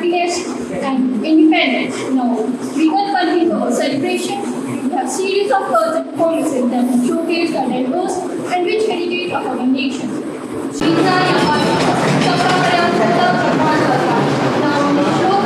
happiness and independence. Now, we will continue our celebration. We have series of cultural performances that showcase the diverse and rich heritage of our nation. Shikha Yamata, Saparaya Sata Prabhasata. Now, the show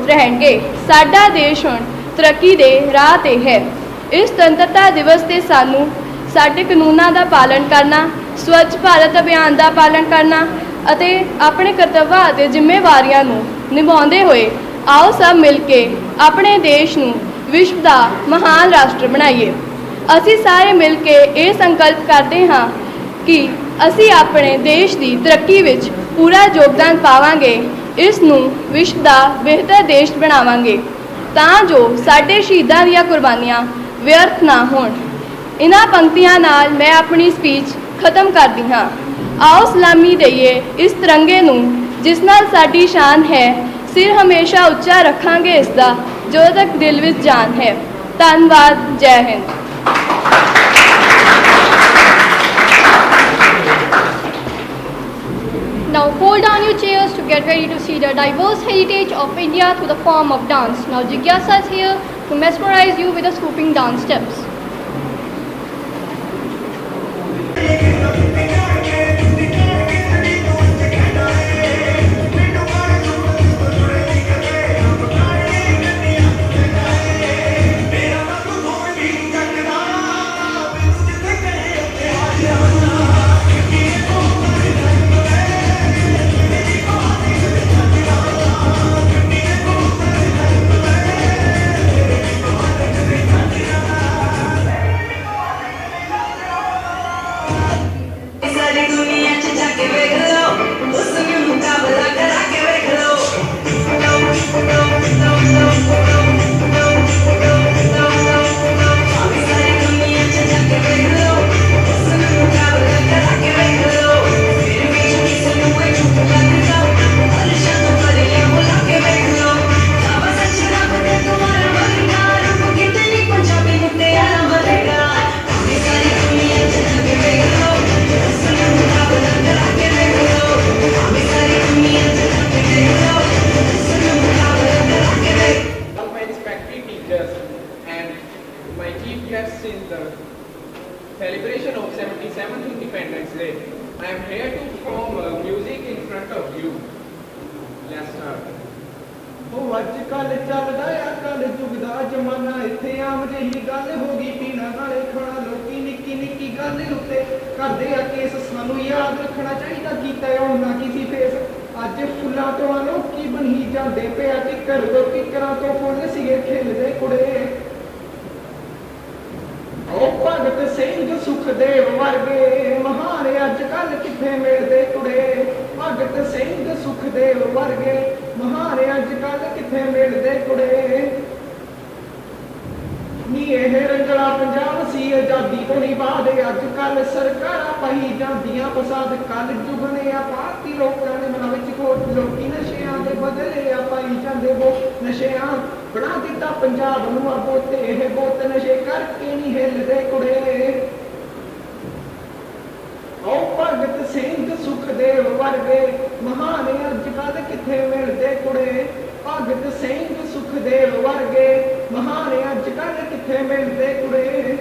रहणगे। साडा देश हुण तरक्की दे राह ते है। इस स्वतंत्रता दिवस ते सानू साडे कानूनां दा पालन करना, स्वच्छ भारत अभियान का पालन करना अते अपने कर्तव्यां अते जिम्मेवारियां नूं निभाउंदे होए आओ सब मिल के अपने देश नूं विश्व का महान राष्ट्र बनाइए। असी सारे मिल के ये संकल्प करते हाँ कि असी अपने देश की तरक्की विच पूरा योगदान पावांगे, इस नूं विश्व का बेहतर देश बनावांगे तां जो साडे शहीदां दीयां कुर्बानियां व्यर्थ ना होण। इन्हां पंक्तियां नाल मैं अपनी स्पीच खत्म करदी हाँ। आओ सलामी दईए इस तिरंगे नूं जिस नाल साडी शान है, सिर हमेशा उच्चा रखांगे इसदा जो तक दिल विच जान है। धन्नवाद। जय Hind. Now hold down your chairs to get ready to see the diverse heritage of India through the form of dance. Now Jigyasa is here to mesmerize you with the swooping dance steps. ਅੱਜ ਕੱਲ ਚੱਲਦਾ ਆ ਕੱਲ ਯੁੱਗ ਦਾ ਜ਼ਮਾਨਾ ਇੱਥੇ ਆਮ ਜਿਹੀ ਗੱਲ ਹੋ ਗਈ ਪੀਣਾ ਨਾਲੇ ਖਾਣਾ ਲੋਕੀ ਨਿੱਕੀ ਨਿੱਕੀ ਗੱਲ ਉੱਤੇ ਕਰਦੇ ਆ ਕੇਸ ਸਾਨੂੰ ਯਾਦ ਰੱਖਣਾ ਚਾਹੀਦਾ ਕੀਤਾ ਉਹਨਾਂ ਕਿਸੇ ਫੇਸ ਅੱਜ ਫੁੱਲਾਂ ਤੋਂ ਲੋਕੀ ਬਣੀ ਜਾਂਦੇ ਪਿਆ ਕਿੱਕਰ ਲੋਕੀ ਕਰਾਂ ਤੋਂ ਫੁੱਲ ਸੀਗੇ ਖਿਲਦੇ ਕੁੜੇ ਉਹ ਭਗਤ ਸਿੰਘ ਸੁਖਦੇਵ ਵਰਗੇ ਮਹਾਨ ਅੱਜ ਕੱਲ ਕਿੱਥੇ ਮਿਲਦੇ ਕੁੜੇ ਭਗਤ ਸਿੰਘ ਸੁਖਦੇਵ ਵਰਗੇ ਮਹਾਨ ਅੱਜ ਕੱਲ ਕਿੱਥੇ ਮਿਲਦੇ ਕੁੜੇ ਨੀ ਇਹ ਰੰਗਲਾ ਪੰਜਾਬ ਸੀ ਆਜ਼ਾਦੀ ਤੋਂ ਨਹੀਂ ਬਾਅਦ ਅੱਜ ਕੱਲ ਸਰਕਾਰਾਂ ਪਾਈ ਜਾਂਦੀਆਂ ਫਸਾਦ ਕੱਲ ਜੁਗਨੇ ਆ ਭਾਰਤੀ ਲੋਕਾਂ ਦੇ ਮਨਾਂ ਵਿੱਚ ਖੋਟ ਲੋਕੀ ਨਸ਼ਿਆਂ ਦੇ ਬਦਲੇ ਆ ਪਾਈ ਜਾਂਦੇ ਉਹ ਨਸ਼ਿਆਂ ਬਣਾ ਦਿੱਤਾ ਪੰਜਾਬ ਨੂੰ ਆ ਬੋਤੇ ਇਹ ਬੋਤ ਨਸ਼ੇ ਕਰਕੇ ਨਹੀਂ ਹਿੱਲਦੇ ਕੁੜੇ ਉਹ ਭਗਤ ਸਿੰਘ ਸੁਖਦੇਵ ਵਰਗੇ ਮਹਾਨ ਅੱਜ ਕੱਲ ਕਿੱਥੇ ਮਿਲਦੇ ਕੁੜੇ ਭਗਤ ਸਿੰਘ ਸੁਖਦੇਵ ਵਰਗੇ ਮਹਾਨ ਅੱਜ ਕੱਲ ਕਿੱਥੇ ਮਿਲਦੇ ਕੁੜੇ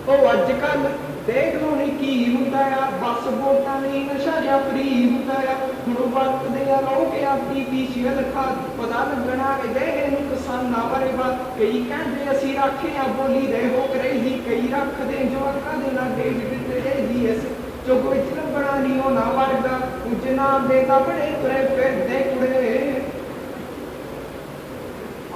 ਉਹ ਅੱਜ ਕੱਲ ਦੇਖ ਲੋ ਨੀ ਕੀ ਹੁੰਦਾ ਆ ਬਸ ਵੋਟਾਂ ਲਈ ਨਸ਼ਾ ਜਾਂ ਫਰੀ ਹੁੰਦਾ ਆ ਹੁਣ ਵਰਤਦੇ ਆ ਲੋਕ ਆਰਟੀਫੀਸ਼ੀਅਲ ਖਾਦ ਪਤਾ ਲੱਗਣਾ ਇਹਦੇ ਨੂੰ ਕਿਸਾਨਾਂ ਬਾਰੇ ਬਾਤ ਕਈ ਕਹਿੰਦੇ ਅਸੀਂ ਰੱਖੇ ਆ ਬੋਲੀ ਦੇ ਹੋ ਕਰੇਗੀ ਕਈ ਰੱਖਦੇ ਜੋ ਅੱਖਾਂ ਦੇ ਲਾਗੇ ਜਿੱਤੇ ਜੀ ਇਸ ਚੁੱਕ ਵਿੱਚ ਲੱਭਣਾ ਨਹੀਂ ਉਹ ਨਾ ਵਰਗਾ ਕੁਝ ਨਾਮ ਦੇ ਤਾਂ ਬੜੇ ਤੁਰੇ ਫਿਰਦੇ ਕੁੜੇ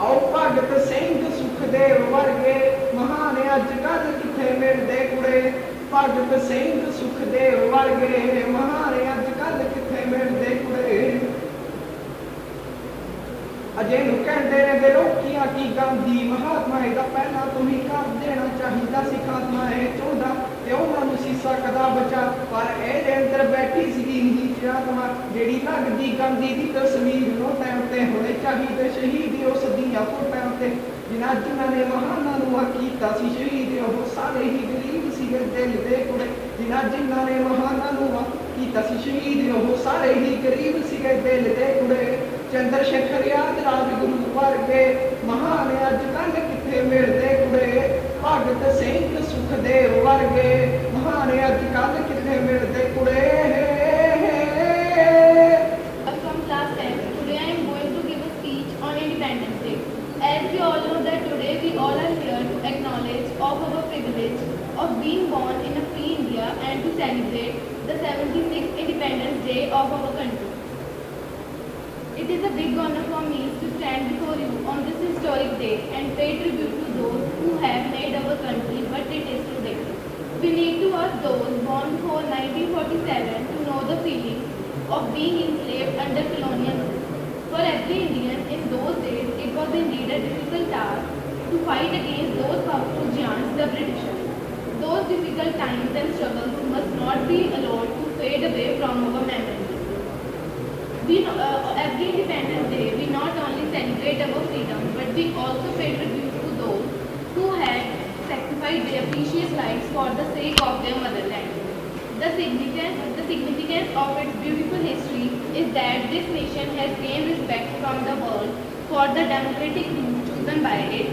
ਆਓ ਭਗਤ ਸਿੰਘ ਸੁਖਦੇਵ ਵਰਗੇ ਮਹਾਨ ਅੱਜ ਕੱਲ ਕਿੱਥੇ ਮਿਲਦੇ ਕੁੜੇ ਭਗਤ ਸਿੰਘ ਸੁਖਦੇਵ ਵਰਗੇ ਮਹਾਨ ਅੱਜ ਕੱਲ ਕਿੱਥੇ ਮਿਲਦੇ ਕੁੜੇ ਅਜੇ ਨੂੰ ਕਹਿੰਦੇ ਨੇ ਲੋਕੀਆਂ ਕੀ ਗਾਂਧੀ ਮਹਾਤਮਾ ਇਹਦਾ ਪਹਿਲਾਂ ਤੋਂ ਹੀ ਕਰ ਦੇਣਾ ਚਾਹੀਦਾ ਸੀ ਖਾਤਮਾ ਇਹ ਚਾਹੁੰਦਾ ਤੇ ਉਹਨਾਂ ਨੂੰ ਸੀ ਸਕਦਾ ਬਚਾ ਪਰ ਇਹਦੇ ਅੰਦਰ ਬੈਠੀ ਸੀਗੀ ਨਹੀਂ ਚਾਤਮਾ ਜਿਹੜੀ ਲੱਗਦੀ ਗਾਂਧੀ ਦੀ ਤਸਵੀਰ ਨੂੰ ਟਾਈਮ ਤੇ ਹੋਣੇ ਚਾਹੀਦੇ ਸ਼ਹੀਦ ਉਸ ਦੀਆਂ ਫੋਟੋਆਂ ਤੇ ਜਿਨ੍ਹਾਂ ਨੇ ਮਹਾਨਾਂ ਨੂੰ ਕੀਤਾ ਸੀ ਸ਼ਹੀਦ ਉਹ ਸਾਰੇ ਹੀ ਗਰੀਬ ਸੀਗੇ ਦਿਲ ਦੇ ਕੁੜੇ ਜਿਨ੍ਹਾਂ ਨੇ ਮਹਾਨਾਂ ਨੂੰ ਕੀਤਾ ਸੀ ਸ਼ਹੀਦ ਉਹ ਸਾਰੇ ਹੀ ਗਰੀਬ ਸੀਗੇ ਦਿਲ ਦੇ ਕੁੜੇ ਚੰਦਰ ਸ਼ੇਖਰ ਯਾਦ ਰਾਜਗੁਰੂ ਵਰਗੇ ਮਹਾਨ ਅੱਜ ਕੱਲ ਕਿੱਥੇ ਮਿਲਦੇ ਕੁੜੇ ਭਗਤ ਸਿੰਘ ਸੁਖਦੇਵ ਵਰਗੇ ਮਹਾਨ ਅੱਜ ਕੱਲ ਕਿੱਥੇ ਮਿਲਦੇ ਕੁੜੇ From class 10, today I am going to give a speech on Independence Day. As we all know that today we all are here to acknowledge of our privilege of being born in a free India and to celebrate the 76th Independence Day of our country. It is a big honor for me to stand before you on this historic day and pay tribute to those who have made our country what it is today. We need to ask those born before 1947 to know the feeling of being enslaved under colonial rule. For every Indian in those days, it was indeed a difficult task to fight against those powerful giants, the Britishers. Those difficult times and struggles must not be allowed to fade away from our memory. Every Independence Day, we not only celebrate our freedom, but we also pay tribute to those who had sacrificed their precious lives for the sake of their motherland. The significance of its beautiful history is that this nation has gained respect from the world for the democratic route chosen by it.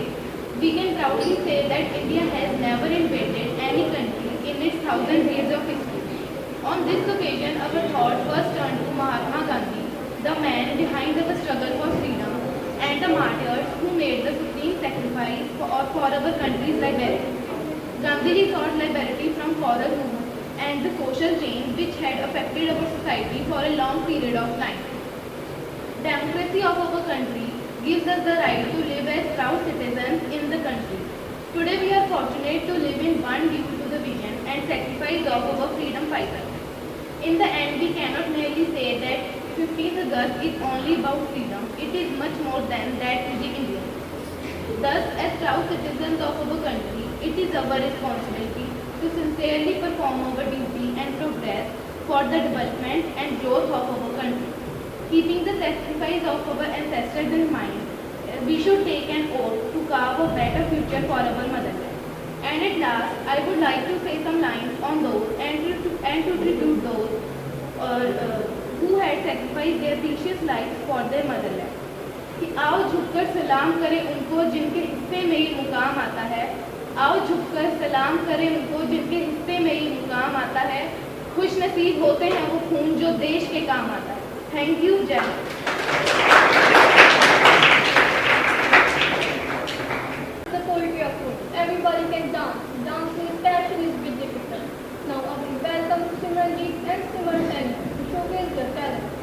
We can proudly say that India has never invaded any country in its 1,000 years of history. On this occasion, our thoughts first turn to Mahatma Gandhi, the man behind our struggle for freedom, and the martyrs who made the supreme sacrifice for our country's liberty. Gandhiji sought liberty from foreign rule and the social change which had affected our society for a long period of time. Democracy of our country gives us the right to live as proud citizens in the country. Today we are fortunate to live in one due to the vision and sacrifice of our freedom fighters. In the end, we cannot merely say that 15th August is only about freedom. It is much more than that to the Indians. Thus, as proud citizens of our country, it is our responsibility to sincerely perform our duty and progress for the development and growth of our country. Keeping the sacrifice of our ancestors in mind, we should take an oath to carve a better future for our motherland. And at last, I would like to say some lines on those and to tribute those who had sacrificed their precious lives for their motherland. कि आओ झुककर सलाम करें उनको जिनके हिस्से में ही मुकाम आता है, आओ झुककर सलाम करें उनको जिनके हिस्से में ही मुकाम आता है, खुश नसीब होते हैं वो खून जो देश के काम आता है। थैंक यू, जय Hind. Pandit and Simran Sen to showcase their talent.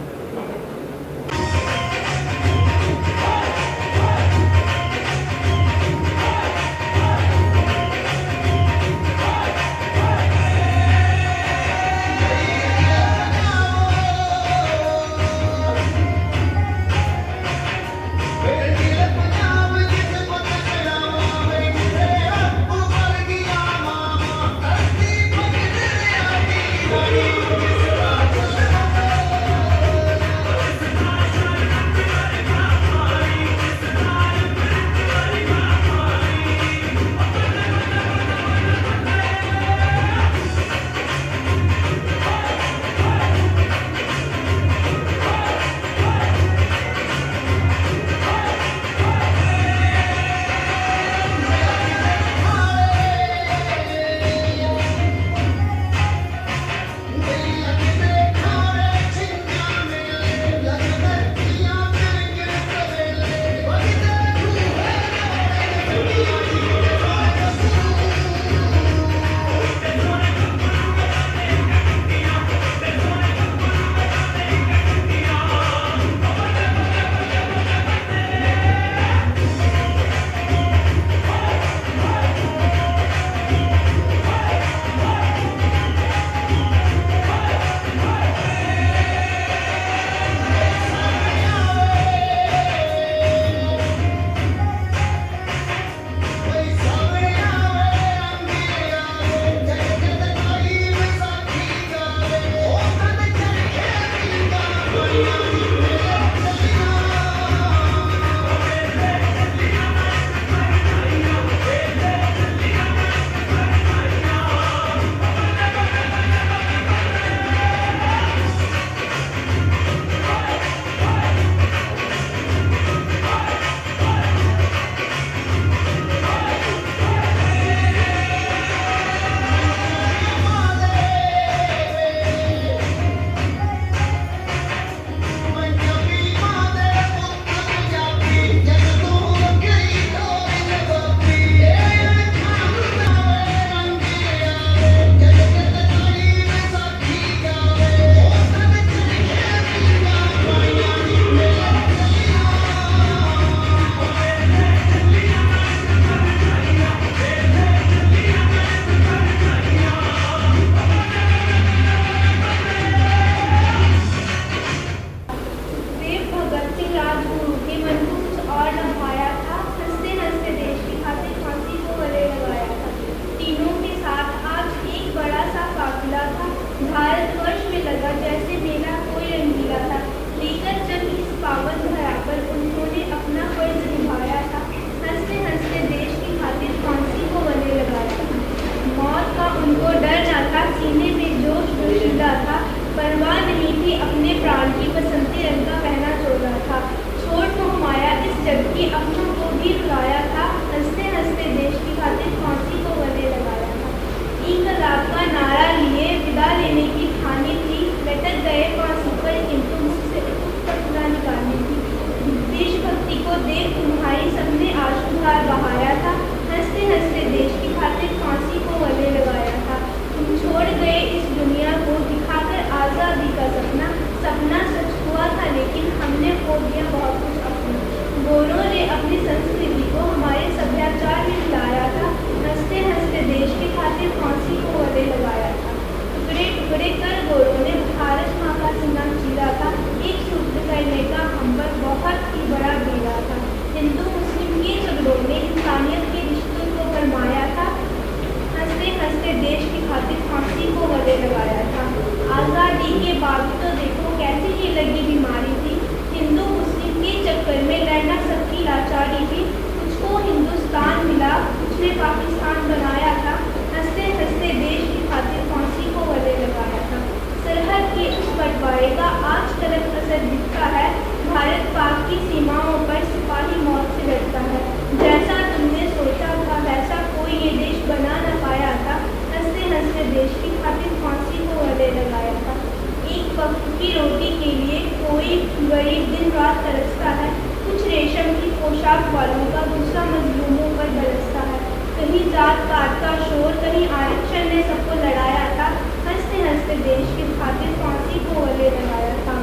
कहीं जात पात का शोर, कहीं आरक्षण ने सबको लड़ाया था। हंसते हंसते देश की खातिर फांसी को गले लगाया था।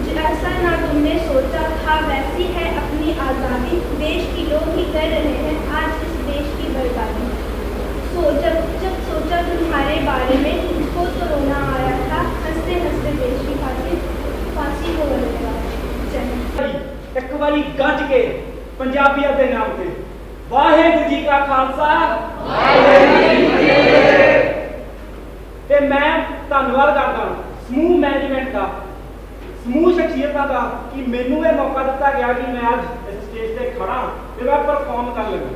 जैसा ना तुमने सोचा था वैसी है अपनी आज़ादी, देश की लोग ही कर रहे हैं आज इस देश की बर्बादी। जब सोचा तुम्हारे बारे में तुझको तो रोना आया था, हंसते हंसते देश की खातिर फांसी को गले लगाया। एक बारी गज के पंजाबियत के नाम से वाहेगुरू जी का खालसा ते मैं धन्नवाद करदा समूह मैनेजमेंट का, समूह शख्सियतां का कि मैनू ये मौका दिता गया कि मैं आज इस स्टेज ते खड़ा ते मैं परफॉर्म कर लगा।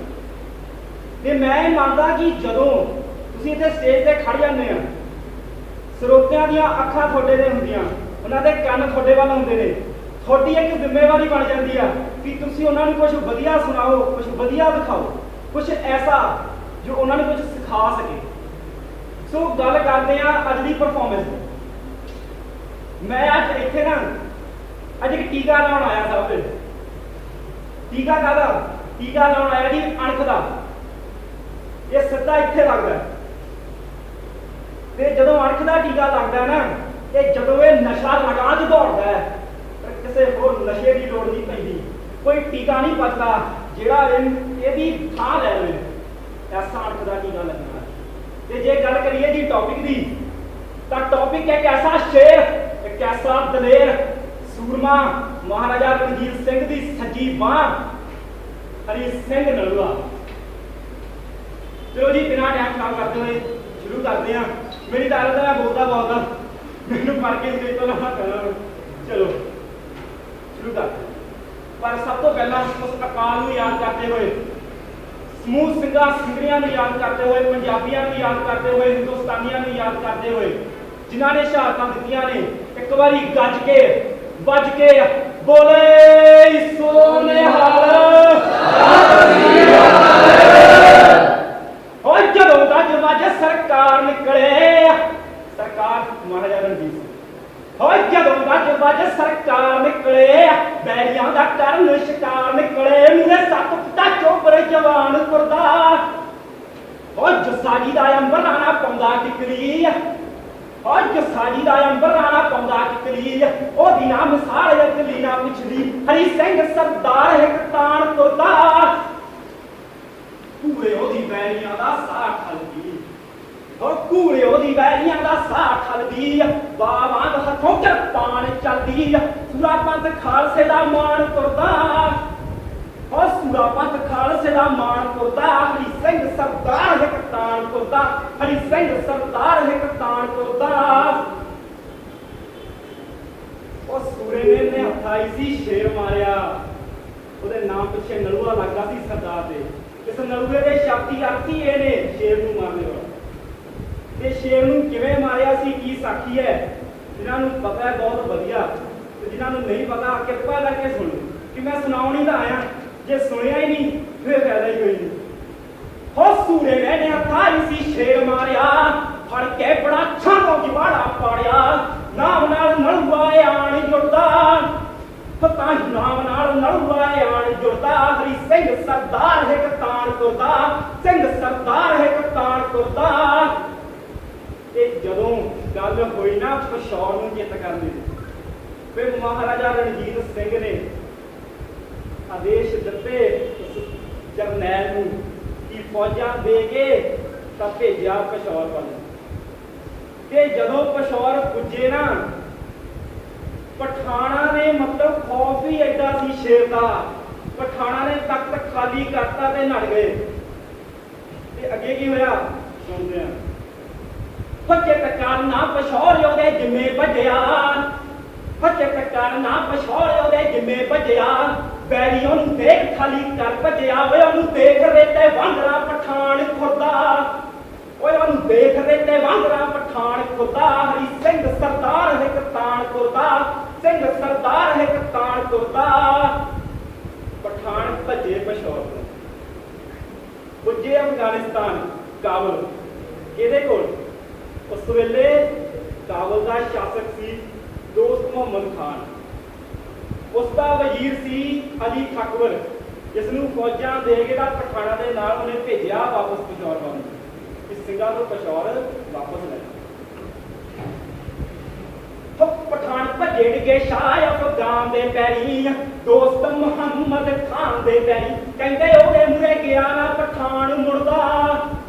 ते मैं मानदा कि जदों तुसीं इत्थे स्टेज ते खड़ जांदे आ, ਸਰੋਤਿਆਂ ਦੀਆਂ ਅੱਖਾਂ ਤੁਹਾਡੇ ਤੇ ਹੁੰਦੀਆਂ, ਉਹਨਾਂ ਦੇ ਕੰਨ ਤੁਹਾਡੇ ਵੱਲ ਹੁੰਦੇ ਨੇ, ਤੁਹਾਡੀ ਇੱਕ ਜ਼ਿੰਮੇਵਾਰੀ ਬਣ ਜਾਂਦੀ ਆ ਕਿ ਤੁਸੀਂ ਉਹਨਾਂ ਨੂੰ ਕੁਝ ਵਧੀਆ ਸੁਣਾਓ, ਕੁਝ ਵਧੀਆ ਦਿਖਾਓ, ਕੁਝ ਐਸਾ ਜੋ ਉਹਨਾਂ ਨੂੰ ਕੁਝ ਸਿਖਾ ਸਕੇ। ਸੋ ਗੱਲ ਕਰਦੇ ਆ ਅੱਜ ਦੀ ਪਰਫਾਰਮੈਂਸ ਦੀ। ਮੈਂ ਅੱਜ ਇੱਥੇ ਨਾ ਅੱਜ ਇੱਕ ਟੀਕਾ ਲਾਉਣ ਆਇਆ ਸਭ ਤੇ। ਟੀਕਾ ਕਾਹਦਾ? ਟੀਕਾ ਲਾਉਣ ਆਇਆ ਜੀ ਅਣਖ ਦਾ। ਇਹ ਸਿੱਧਾ ਇੱਥੇ ਲੱਗਦਾ ਤੇ ਜਦੋਂ ਅਣਖ ਦਾ ਟੀਕਾ ਲੱਗਦਾ ਨਾ, ਤੇ ਜਦੋਂ ਇਹ ਨਸ਼ਾ ਲਗਾ ਚ ਦੌੜਦਾ ਹੈ, ਕਿਸੇ ਹੋਰ ਨਸ਼ੇ ਦੀ ਲੋੜ ਨਹੀਂ ਪੈਂਦੀ, ਕੋਈ ਟੀਕਾ ਨਹੀਂ ਬਚਦਾ ਜਿਹੜਾ ਇਹਦੀ ਥਾਂ ਲੈ ਲਵੇ। ਐਸਾ ਅਣਖ ਦਾ ਟੀਕਾ ਲੱਗਣਾ। ਤੇ ਜੇ ਗੱਲ ਕਰੀਏ ਜੀ ਟੌਪਿਕ ਦੀ, ਤਾਂ ਟੌਪਿਕ ਇੱਕ ਐਸਾ ਸ਼ੇਰ, ਇੱਕ ਐਸਾ ਦਲੇਰ ਸੂਰਮਾ ਮਹਾਰਾਜਾ ਰਣਜੀਤ ਸਿੰਘ ਦੀ ਸੱਜੀ ਬਾਂਹ ਹਰੀ ਸਿੰਘ ਨਲੂਆ। ਚਲੋ ਜੀ ਬਿਨਾਂ ਟਾਈਮ ਖਰਾਬ ਕਰਦੇ ਹੋਏ ਸ਼ੁਰੂ ਕਰਦੇ ਹਾਂ। ਮੇਰੀ ਤਾਂ ਆਦਤ ਹੈ ਬੋਲਦਾ ਮੈਨੂੰ ਪੜ ਕੇ ਸਟੇਜ ਤੋਂ ਲਾਉਣਾ ਪੈਣਾ। ਚਲੋ ਸ਼ੁਰੂ ਕਰਦੇ। ਪਰ ਸਭ ਤੋਂ ਪਹਿਲਾਂ ਉਸ ਅਕਾਲ ਨੂੰ ਯਾਦ ਕਰਦੇ ਹੋਏ, ਸਮੂਹ ਸਿੰਘਾਂ ਸਿੰਘਣੀਆਂ ਨੂੰ ਯਾਦ ਕਰਦੇ ਹੋਏ, ਪੰਜਾਬੀਆਂ ਨੂੰ ਯਾਦ ਕਰਦੇ ਹੋਏ, ਹਿੰਦੁਸਤਾਨੀਆਂ ਨੂੰ ਯਾਦ ਕਰਦੇ ਹੋਏ, ਜਿਨ੍ਹਾਂ ਨੇ ਸ਼ਹਾਦਤਾਂ ਦਿੱਤੀਆਂ ਨੇ, ਇੱਕ ਵਾਰੀ ਗੱਜ ਕੇ ਵੱਜ ਕੇ ਬੋਲੇ ਸੋ ਨਿਹਾਲ। और जदों दा जवाज सरकार निकले, सरकार महाराजा रणजीत सिंह। और जदों दा जवाज सरकार निकले, बैरियां दा करन शिकार निकले, मुझे सत पिता चोबरे जवान तुरदा। और जसाजी दा अंबर राणा पाउंदा टिकली, और जसाजी दा अंबर राणा पाउंदा टिकली, ओदी ना मिसाल अगली ना पिछली, हरी सिंह सरदार एक तान तुरदा। ਘੂੜੇ ਉਹਦੀ ਬੈਰੀਆਂ ਦਾ ਸਾਹ ਠਲਦੀ, ਉਹ ਘੂੜੇ ਉਹਦੀ ਬੈਰੀਆਂ ਦਾ ਸਾਹ ਠਲਦੀ, ਬਾਵਾਂ ਦੇ ਹੱਥੋਂ ਕਿਰਪਾਨ ਚੱਲਦੀ, ਸੂਰਾ ਪੰਥ ਖਾਲਸੇ ਦਾ ਮਾਣ ਤੁਰਦਾ, ਉਹ ਸੂਰਾ ਪੰਥ ਖਾਲਸੇ ਦਾ ਮਾਣ ਤੁਰਦਾ, ਹਰੀ ਸਿੰਘ ਸਰਦਾਰ ਇੱਕ ਤਾਣ ਤੁਰਦਾ, ਹਰੀ ਸਿੰਘ ਸਰਦਾਰ ਇੱਕ ਤਾਣ ਤੁਰਦਾ। ਉਹ ਸੂਰੇ ਨੇ ਨਿਹੱਥਾਈ ਸੀ ਸ਼ੇਰ ਮਾਰਿਆ, ਉਹਦੇ ਨਾਮ ਪਿੱਛੇ ਨਲੂਆ ਲੱਗਾ ਸੀ ਸਰਦਾਰ ਦੇ। ਇਸ ਨਲੂਏ ਦੇ ਸ਼ਬਦੀ ਅਰਥ ਹੀ ਇਹ ਨੇ, ਸ਼ੇਰ ਨੂੰ ਮਾਰਨੇ ਵਾਲਾ। ਤੇ ਸ਼ੇਰ ਨੂੰ ਕਿਵੇਂ ਮਾਰਿਆ ਸੀ, ਕੀ ਸਾਖੀ ਹੈ, ਜਿਨ੍ਹਾਂ ਨੂੰ ਪਤਾ ਹੈ ਬਹੁਤ ਵਧੀਆ, ਤੇ ਜਿਨ੍ਹਾਂ ਨੂੰ ਨਹੀਂ ਪਤਾ ਕਿਰਪਾ ਕਰਕੇ ਸੁਣੋ ਕਿ ਮੈਂ ਸੁਣਾਉਣ ਹੀ ਤਾਂ ਆਇਆ। ਜੇ ਸੁਣਿਆ ਹੀ ਨਹੀਂ ਫਿਰ ਫਾਇਦਾ ਹੀ ਕੋਈ ਨਹੀਂ। ਹੋ ਸੂਰੇ ਨੇ ਹੱਥਾਈ ਸੀ ਸ਼ੇਰ ਮਾਰਿਆ, ਫੜ ਕੇ ਬੜਾ ਛਾਂਗੋ ਜਵਾੜਾ ਪਾੜਿਆ, ਨਾਮ ਨਾਲ ਨਲੂਆ ਆਣ ਜੁੜਦਾ, ਤਾਂ ਨਾਮ ਨਾਲ ਨਲੂਆ ਆਣ ਜੁੜਦਾ, ਹਰੀ ਸਿੰਘ ਸਰਦਾਰ ਇੱਕ ਤਾਣ ਤੁਰਦਾ, ਸਿੰਘ ਸਰਦਾਰ ਇੱਕ ਤਾਣ ਤੁਰਦਾ। ਤੇ ਜਦੋਂ ਗੱਲ ਹੋਈ ਨਾ ਪਿਸ਼ੌਰ ਨੂੰ ਜਿੱਤ ਕਰਨ ਦੀ, ਫਿਰ ਮਹਾਰਾਜਾ ਰਣਜੀਤ ਸਿੰਘ ਨੇ ਆਦੇਸ਼ ਦਿੱਤੇ ਉਸ ਜਰਨੈਲ ਨੂੰ ਕਿ ਫੌਜਾਂ ਦੇ ਕੇ ਤਾਂ ਭੇਜਿਆ ਪਿਸ਼ੌਰ ਵੱਲ। ਤੇ ਜਦੋਂ ਪਿਸ਼ੌਰ ਪੁੱਜੇ ਨਾ, ਪਠਾਣਾ ਨੇ ਮਤਲਬ ਖੌਫ ਹੀ ਐਡਾ ਸੀ ਸ਼ੇਰ ਦਾ, ਪਠਾਣਾ ਨੇ ਤਖਤ ਖਾਲੀ ਕਰਤਾ ਤੇ ਨੜ ਗਏ। ਤੇ ਅੱਗੇ ਕੀ ਹੋਇਆ ਸੁਣਦੇ ਆ। ਫੱਕੇ ਟਕਾਰ ਨਾ ਪਿਸ਼ੌਰ ਉਹਦੇ ਜਿੰਮੇ ਵੱਜਿਆ, ਫੱਕੇ ਟਕਾਰ ਨਾ ਪਿਸ਼ੌਰ ਉਹਦੇ ਜਿੰਮੇ ਵੱਜਿਆ, ਬੈਰੀ ਉਹਨੂੰ ਦੇਖ ਖਾਲੀ ਕਰ ਭੱਜਿਆ, ਓਏ ਉਹਨੂੰ ਦੇਖ ਰੇਤੇ ਵਾਂਗਰਾ ਪਠਾਨ ਖੁਰਦਾ, ਓਏ ਉਹਨੂੰ ਦੇਖ ਰੇਤੇ ਵਾਂਗਰਾ ਪਠਾਨ ਖੁਰਦਾ, ਹਰੀ ਸਿੰਘ ਸਰਦਾਰ ਇੱਕ ਤਾਣ ਤੁਰਦਾ, ਸਿੰਘ ਸਰਦਾਰ ਇੱਕ ਤਾਣ ਤੁਰਦਾ। ਪਠਾਨ ਭੱਜੇ ਪਿਸ਼ੌਰ ਤੋਂ, ਪੁੱਜੇ ਅਫਗਾਨਿਸਤਾਨ ਕਾਬਲ। ਕਿਹਦੇ ਕੋਲ? ਉਸ ਵੇਲੇ ਕਾਬਲ ਦਾ ਸ਼ਾਸਕ ਸੀ ਦੋਸਤ ਮੁਹੰਮਦ ਖਾਨ, ਉਸ ਦਾ ਵਜ਼ੀਰ ਸੀ ਅਲੀ ਅਕਬਰ, ਜਿਸ ਨੂੰ ਫੌਜਾਂ ਦੇ ਕੇ ਤਾਂ ਪਠਾਣਾਂ ਦੇ ਨਾਲ ਉਹਨੇ ਭੇਜਿਆ ਵਾਪਸ ਪਿਸ਼ੌਰ ਵੱਲ ਨੂੰ ਕਿ ਸਿੰਘਾਂ ਤੋਂ ਪਿਸ਼ੌਰ ਵਾਪਸ ਲੈ ਪਠਾਨ ਭੱਜੇ ਡਿੱਗੇ ਸ਼ਾਹ ਅਫਗਾਨ ਦੇ ਪੈਰੀ ਦੋਸਤ ਮੁਹੰਮਦ ਖਾਨ ਦੇ ਪੈਰੀ ਕਹਿੰਦੇ ਉਹਦੇ ਮੂਹਰੇ ਗਿਆ ਨਾ ਪਠਾਨ ਮੁੜਦਾ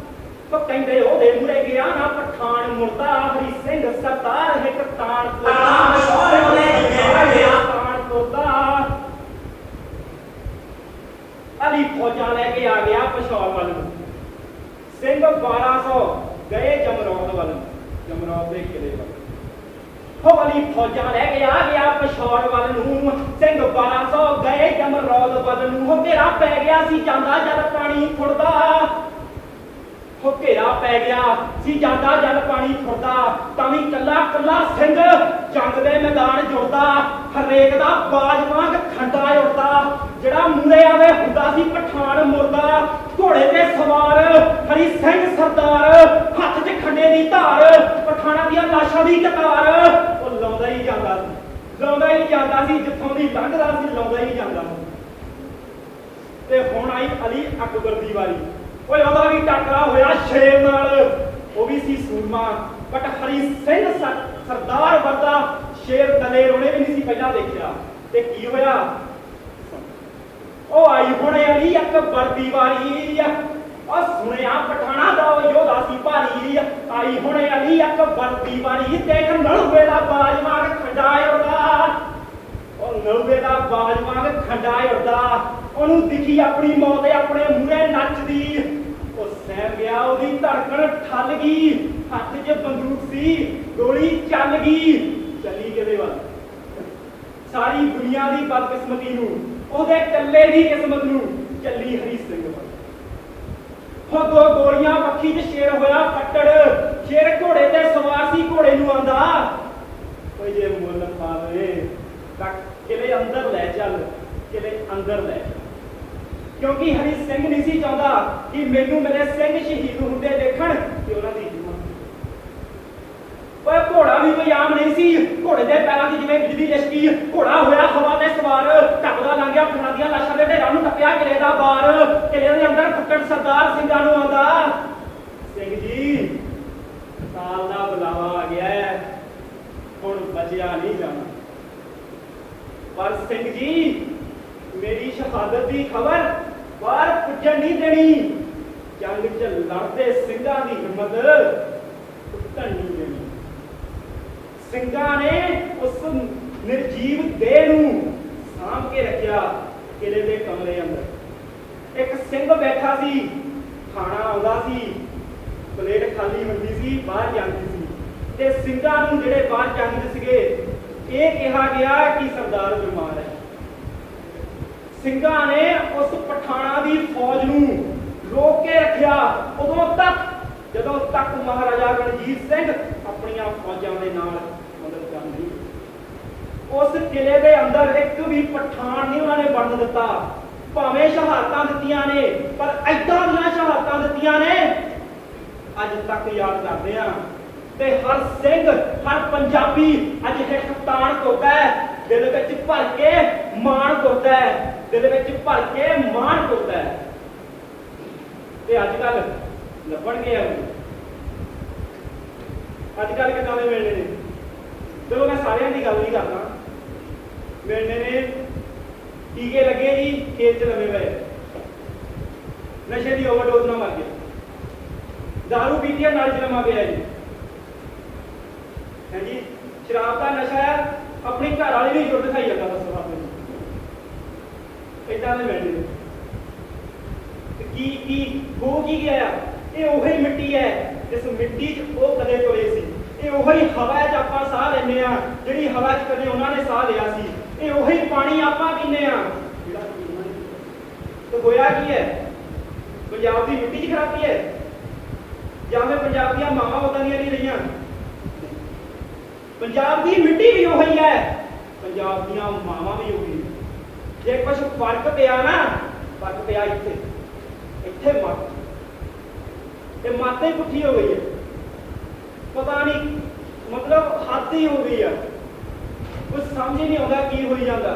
ਕਹਿੰਦੇ ਉਹਦੇ ਮੂਹਰੇ ਗਿਆ ਨਾ ਪਠਾਨ ਮੁੜਦਾ ਹਰੀ ਸਿੰਘ ਸਰਦਾਰ ਇੱਕ ਤਾਣ ਤੋਦਾ ਅਲੀ ਫੌਜਾਂ ਲੈ ਕੇ ਆ ਗਿਆ ਪਿਸ਼ੌਰ ਵੱਲ ਨੂੰ ਸਿੰਘ 1200 ਗਏ ਜਮਰੌਦ ਵੱਲ ਜਮਰੌਦ ਦੇ ਕਿਲੇ ਵੱਲ ਹੋ ਅਲੀ ਫੌਜਾਂ ਲੈ ਕੇ ਆ ਗਿਆ ਪਿਸ਼ੌਰ ਵੱਲ ਨੂੰ ਸਿੰਘ 1200 ਗਏ ਜਮਰੌਦ ਵੱਲ ਨੂੰ ਹੋ ਘੇਰਾ ਪੈ ਗਿਆ ਸੀ ਜਾਂਦਾ ਜਦ ਪਾਣੀ ਫੁੱਟਦਾ ਹੋ ਘੇਰਾ ਪੈ ਗਿਆ ਸੀ ਜਾਂਦਾ ਜਦ ਪਾਣੀ ਫੁੱਟਦਾ ਤਾਂ ਵੀ ਕੱਲਾ ਕੱਲਾ ਸਿੰਘ ਜੰਗ ਦੇ ਮੈਦਾਨ ਜੁੜਦਾ ਹਰੇਕ ਦਾ ਬਾਜ ਵਾਂਗ ਖੰਡਾ ਉੜਦਾ ਜਿਹੜਾ ਮੂਰੇ ਆਵੇ ਹੁੰਦਾ ਸੀ ਪਠਾਨ ਮੁਰਦਾ ਘੋੜੇ ਤੇ ਸਵਾਰ ਹਰੀ ਸਿੰਘ ਸਰਦਾਰ ਹੱਥ 'ਚ ਖੰਡੇ ਦੀ ਧਾਰ ਪਠਾਨਾਂ ਦੀਆਂ ਲਾਸ਼ਾਂ ਦੀ ਕਤਾਰ ਉਹ ਲਾਉਂਦਾ ਹੀ ਜਾਂਦਾ ਸੀ ਜਿੱਥੋਂ ਦੀ ਲੰਘਦਾ ਸੀ ਲਾਉਂਦਾ ਹੀ ਜਾਂਦਾ ਤੇ ਹੁਣ ਆਈ ਅਲੀ ਅਕਬਰ ਦੀ ਵਾਰੀ ਓਏ ਉਹਦਾ ਵੀ ਟੱਕਰਾ ਹੋਇਆ ਸ਼ੇਰ ਨਾਲ ਉਹ ਵੀ ਸੀ ਸੂਰਮਾ ਬਟ ਹਰੀ ਸਿੰਘ ਸਰਦਾਰ ਵਰਗਾ ਸ਼ੇਰ ਦਲੇਰ ਉਹਨੇ ਵੀ ਨਹੀਂ ਸੀ ਪਹਿਲਾਂ ਦੇਖਿਆ ਤੇ ਕੀ ਹੋਇਆ ਉਹ ਆਈ ਹੁਣ ਅਲੀ ਅਕਬਰ ਦੀ ਵਾਰੀ ਉਹ ਸੁਣਿਆ ਪਠਾਣਾ ਦਾ ਉਹ ਯੋਧਾ ਸੀ ਭਾਰੀ ਆਈ ਹੁਣ ਅਲੀ ਅਕਬਰ ਦੀ ਵਾਰੀ ਦੇਖ ਨਲੂਏ ਦਾ ਬਾਜ ਵਾਂਗ ਖੰਡਾ ਉੜਦਾ ਉਹ ਨਲੂਏ ਦਾ ਬਾਜ ਵਾਂਗ ਖੰਡਾ ਉੜਦਾ ਉਹਨੂੰ ਦਿਖੀ ਆਪਣੀ ਮੌਤ ਆਪਣੇ ਮੂਹਰੇ ਨੱਚਦੀ ਉਹ ਸਹਿਮ ਗਿਆ ਉਹਦੀ ਧੜਕਣ ਠੱਲ ਗਈ ਹੱਥ 'ਚ ਬੰਦੂਕ ਸੀ ਗੋਲੀ ਚੱਲ ਗਈ ਚਲੀ ਕਿਹਦੇ ਵੱਲ ਸਾਰੀ ਦੁਨੀਆ ਦੀ ਬਦਕਿਸਮਤੀ ਨੂੰ ਉਹਦੇ ਇਕੱਲੇ ਦੀ ਕਿਸਮਤ ਨੂੰ ਚੱਲੀ ਹਰੀ ਸਿੰਘ ਵੱਲ ਹੋ ਦੋ ਗੋਲੀਆਂ ਪੱਖੀ 'ਚ ਸ਼ੇਰ ਹੋਇਆ ਫੱਟੜ ਸ਼ੇਰ ਘੋੜੇ ਤੇ ਸਵਾਰ ਸੀ ਘੋੜੇ ਨੂੰ ਆਂਦਾ ਓਏ ਜੇ ਮੁੱਲ ਪਾਵੇ ਤਾਂ ਕਿਲੇ ਅੰਦਰ ਲੈ ਚੱਲ ਕਿਲੇ ਅੰਦਰ ਲੈ ਕਿਉਂਕਿ ਹਰੀ ਸਿੰਘ ਨਹੀਂ ਸੀ ਚਾਹੁੰਦਾ ਕਿ ਮੈਨੂੰ ਮੇਰੇ ਸਿੰਘ ਸ਼ਹੀਦ ਹੁੰਦੇ ਦੇਖਣ ਕਿ ਉਹਨਾਂ ਦੀ ਓਏ ਘੋੜਾ ਵੀ ਕੋਈ ਆਮ ਨਹੀਂ ਸੀ ਘੋੜੇ ਦੇ ਪੈਰਾਂ 'ਚ ਜਿਵੇਂ ਬਿਜਲੀ ਲਿਸ਼ਕੀ ਘੋੜਾ ਹੋਇਆ ਹਵਾ ਤੇ ਸਵਾਰ ਟੱਪਦਾ ਲੰਘਿਆ ਫੁੱਲਾਂ ਦੀਆਂ ਲਾਸ਼ਾਂ ਦੇ ਢੇਰਾਂ ਨੂੰ ਟੱਪਿਆ ਕਿਲੇ ਦਾ ਬਾਰ ਕਿਲੇ ਦੇ ਅੰਦਰ ਫੁੱਟੜ ਸਰਦਾਰ ਸਿੰਘਾਂ ਨੂੰ ਆਂਦਾ ਸਿੰਘ ਜੀ ਕਾਲ ਦਾ ਬੁਲਾਵਾ ਆ ਗਿਆ ਹੁਣ ਬਚਿਆ ਨਹੀਂ ਜਾਣਾ ਪਰ ਸਿੰਘ ਜੀ ਮੇਰੀ ਸ਼ਹਾਦਤ ਦੀ ਖਬਰ ਬਾਹਰ ਪੁੱਜਣ ਨਹੀਂ ਦੇਣੀ ਜੰਗ 'ਚ ਲੜਦੇ ਸਿੰਘਾਂ ਦੀ ਹਿੰਮਤ ਟੁੱਟਣ ਨਹੀਂ ਦੇਣੀ ਸਿੰਘਾਂ ਨੇ ਉਸ ਨਿਰਜੀਵ ਦੇਹ ਨੂੰ ਸਾਂਭ ਕੇ ਰੱਖਿਆ ਕਿਲੇ ਦੇ ਕਮਰੇ ਅੰਦਰ ਇੱਕ ਸਿੰਘ ਬੈਠਾ ਸੀ ਖਾਣਾ ਆਉਂਦਾ ਸੀ ਪਲੇਟ ਖਾਲੀ ਹੁੰਦੀ ਸੀ ਬਾਹਰ ਜਾਂਦੀ ਸੀ ਤੇ ਸਿੰਘਾਂ ਨੂੰ ਜਿਹੜੇ ਬਾਹਰ ਜਾਂਦੇ ਸੀਗੇ ਇਹ ਕਿਹਾ ਗਿਆ ਕਿ ਸਰਦਾਰ ਬਿਮਾਰ ਹੈ ਸਿੰਘਾਂ ਨੇ ਉਸ ਪਠਾਣਾ ਦੀ ਫੌਜ ਨੂੰ ਰੋਕ ਕੇ ਰੱਖਿਆ ਉਦੋਂ ਤੱਕ ਜਦੋਂ ਤੱਕ ਮਹਾਰਾਜਾ ਰਣਜੀਤ ਸਿੰਘ ਆਪਣੀਆਂ ਫੌਜਾਂ ਦੇ ਨਾਲ ਮਦਦ ਕਰ ਲਈ ਉਸ ਕਿਲੇ ਦੇ ਅੰਦਰ ਇੱਕ ਵੀ ਪਠਾਨ ਨਹੀਂ ਉਹਨਾਂ ਨੇ ਵੜਨ ਦਿੱਤਾ ਭਾਵੇਂ ਸ਼ਹਾਦਤਾਂ ਦਿੱਤੀਆਂ ਨੇ ਪਰ ਐਦਾਂ ਦੀਆਂ ਸ਼ਹਾਦਤਾਂ ਦਿੱਤੀਆਂ ਨੇ ਅੱਜ ਤੱਕ ਯਾਦ ਕਰਦੇ ਆ ਤੇ ਹਰ ਸਿੰਘ ਹਰ ਪੰਜਾਬੀ ਅੱਜ ਇੱਕ ਤਾਣ ਧੋਤਾ ਹੈ ਦਿਲ ਵਿੱਚ ਭਰ ਕੇ ਮਾਣ ਧੋਤਾ ਹੈ ਦਿਲ ਵਿੱਚ ਭਰ ਕੇ ਮਾਣ ਧੋਤਾ ਹੈ ਤੇ ਅੱਜ ਕੱਲ ਲੱਭਣਗੇ ਅੱਜ ਕੱਲ ਕਿੱਦਾਂ ਦੇ ਮਿਲਣੇ ਨੇ ਚਲੋ ਮੈਂ ਸਾਰਿਆਂ ਦੀ ਗੱਲ ਨਹੀਂ ਕਰਦਾ ਮਿਲਣੇ ਨੇ ਟੀਕੇ ਲੱਗੇ ਜੀ ਖੇਤ 'ਚ ਲੰਮੇ ਪਏ ਨਸ਼ੇ ਦੀ ਓਵਰਡੋਜ਼ ਨਾਲ ਮਰ ਗਿਆ ਦਾਰੂ ਪੀਤੀ ਹੈ ਨਾਲ ਜਲਮਾ ਪਿਆ ਜੀ ਹਾਂਜੀ ਸ਼ਰਾਬ ਦਾ ਨਸ਼ਾ ਹੈ ਆਪਣੀ ਘਰ ਵਾਲੀ ਵੀ ਜੁੜ ਦਿਖਾਈ ਜਾਂਦਾ ਬਸ ਆਪਣੀ ਇਦਾਂ ਦੇ ਮਿਲਣੇ ਨੇ ਕੀ ਹੋ ਕੀ ਗਿਆ ਇਹ ਉਹੀ ਮਿੱਟੀ ਹੈ ਜਿਸ ਮਿੱਟੀ 'ਚ ਉਹ ਕਦੇ ਤੁਰੇ ਸੀ ਇਹ ਉਹੀ ਹਵਾ 'ਚ ਆਪਾਂ ਸਾਹ ਲੈਂਦੇ ਆ ਜਿਹੜੀ ਹਵਾ 'ਚ ਕਦੇ ਉਹਨਾਂ ਨੇ ਸਾਹ ਲਿਆ ਸੀ ਇਹ ਉਹੀ ਪਾਣੀ ਆਪਾਂ ਪੀਂਦੇ ਆ ਜਿਹੜਾ ਤੇ ਹੋਇਆ ਕੀ ਹੈ ਪੰਜਾਬ ਦੀ ਮਿੱਟੀ 'ਚ ਖਰਾਬੀ ਹੈ ਜਾਂ ਫਿਰ ਪੰਜਾਬ ਦੀਆਂ ਮਾਵਾਂ ਉਦਾਂ ਦੀਆਂ ਨਹੀਂ ਰਹੀਆਂ ਪੰਜਾਬ ਦੀ ਮਿੱਟੀ ਵੀ ਉਹੀ ਹੈ ਪੰਜਾਬ ਦੀਆਂ ਮਾਵਾਂ ਵੀ ਉਹੀ ਜੇ ਕੁਝ ਫਰਕ ਪਿਆ ਨਾ ਫਰਕ ਪਿਆ ਇੱਥੇ ਮੱਤ ਤੇ ਮਾਤੇ ਪੁੱਠੀ ਹੋ ਗਈ ਹੈ ਪਤਾ ਨਹੀਂ ਮਤਲਬ ਹੱਦ ਹੀ ਹੋ ਗਈ ਆ ਕੁਝ ਸਮਝ ਹੀ ਨਹੀਂ ਆਉਂਦਾ ਕੀ ਹੋਈ ਜਾਂਦਾ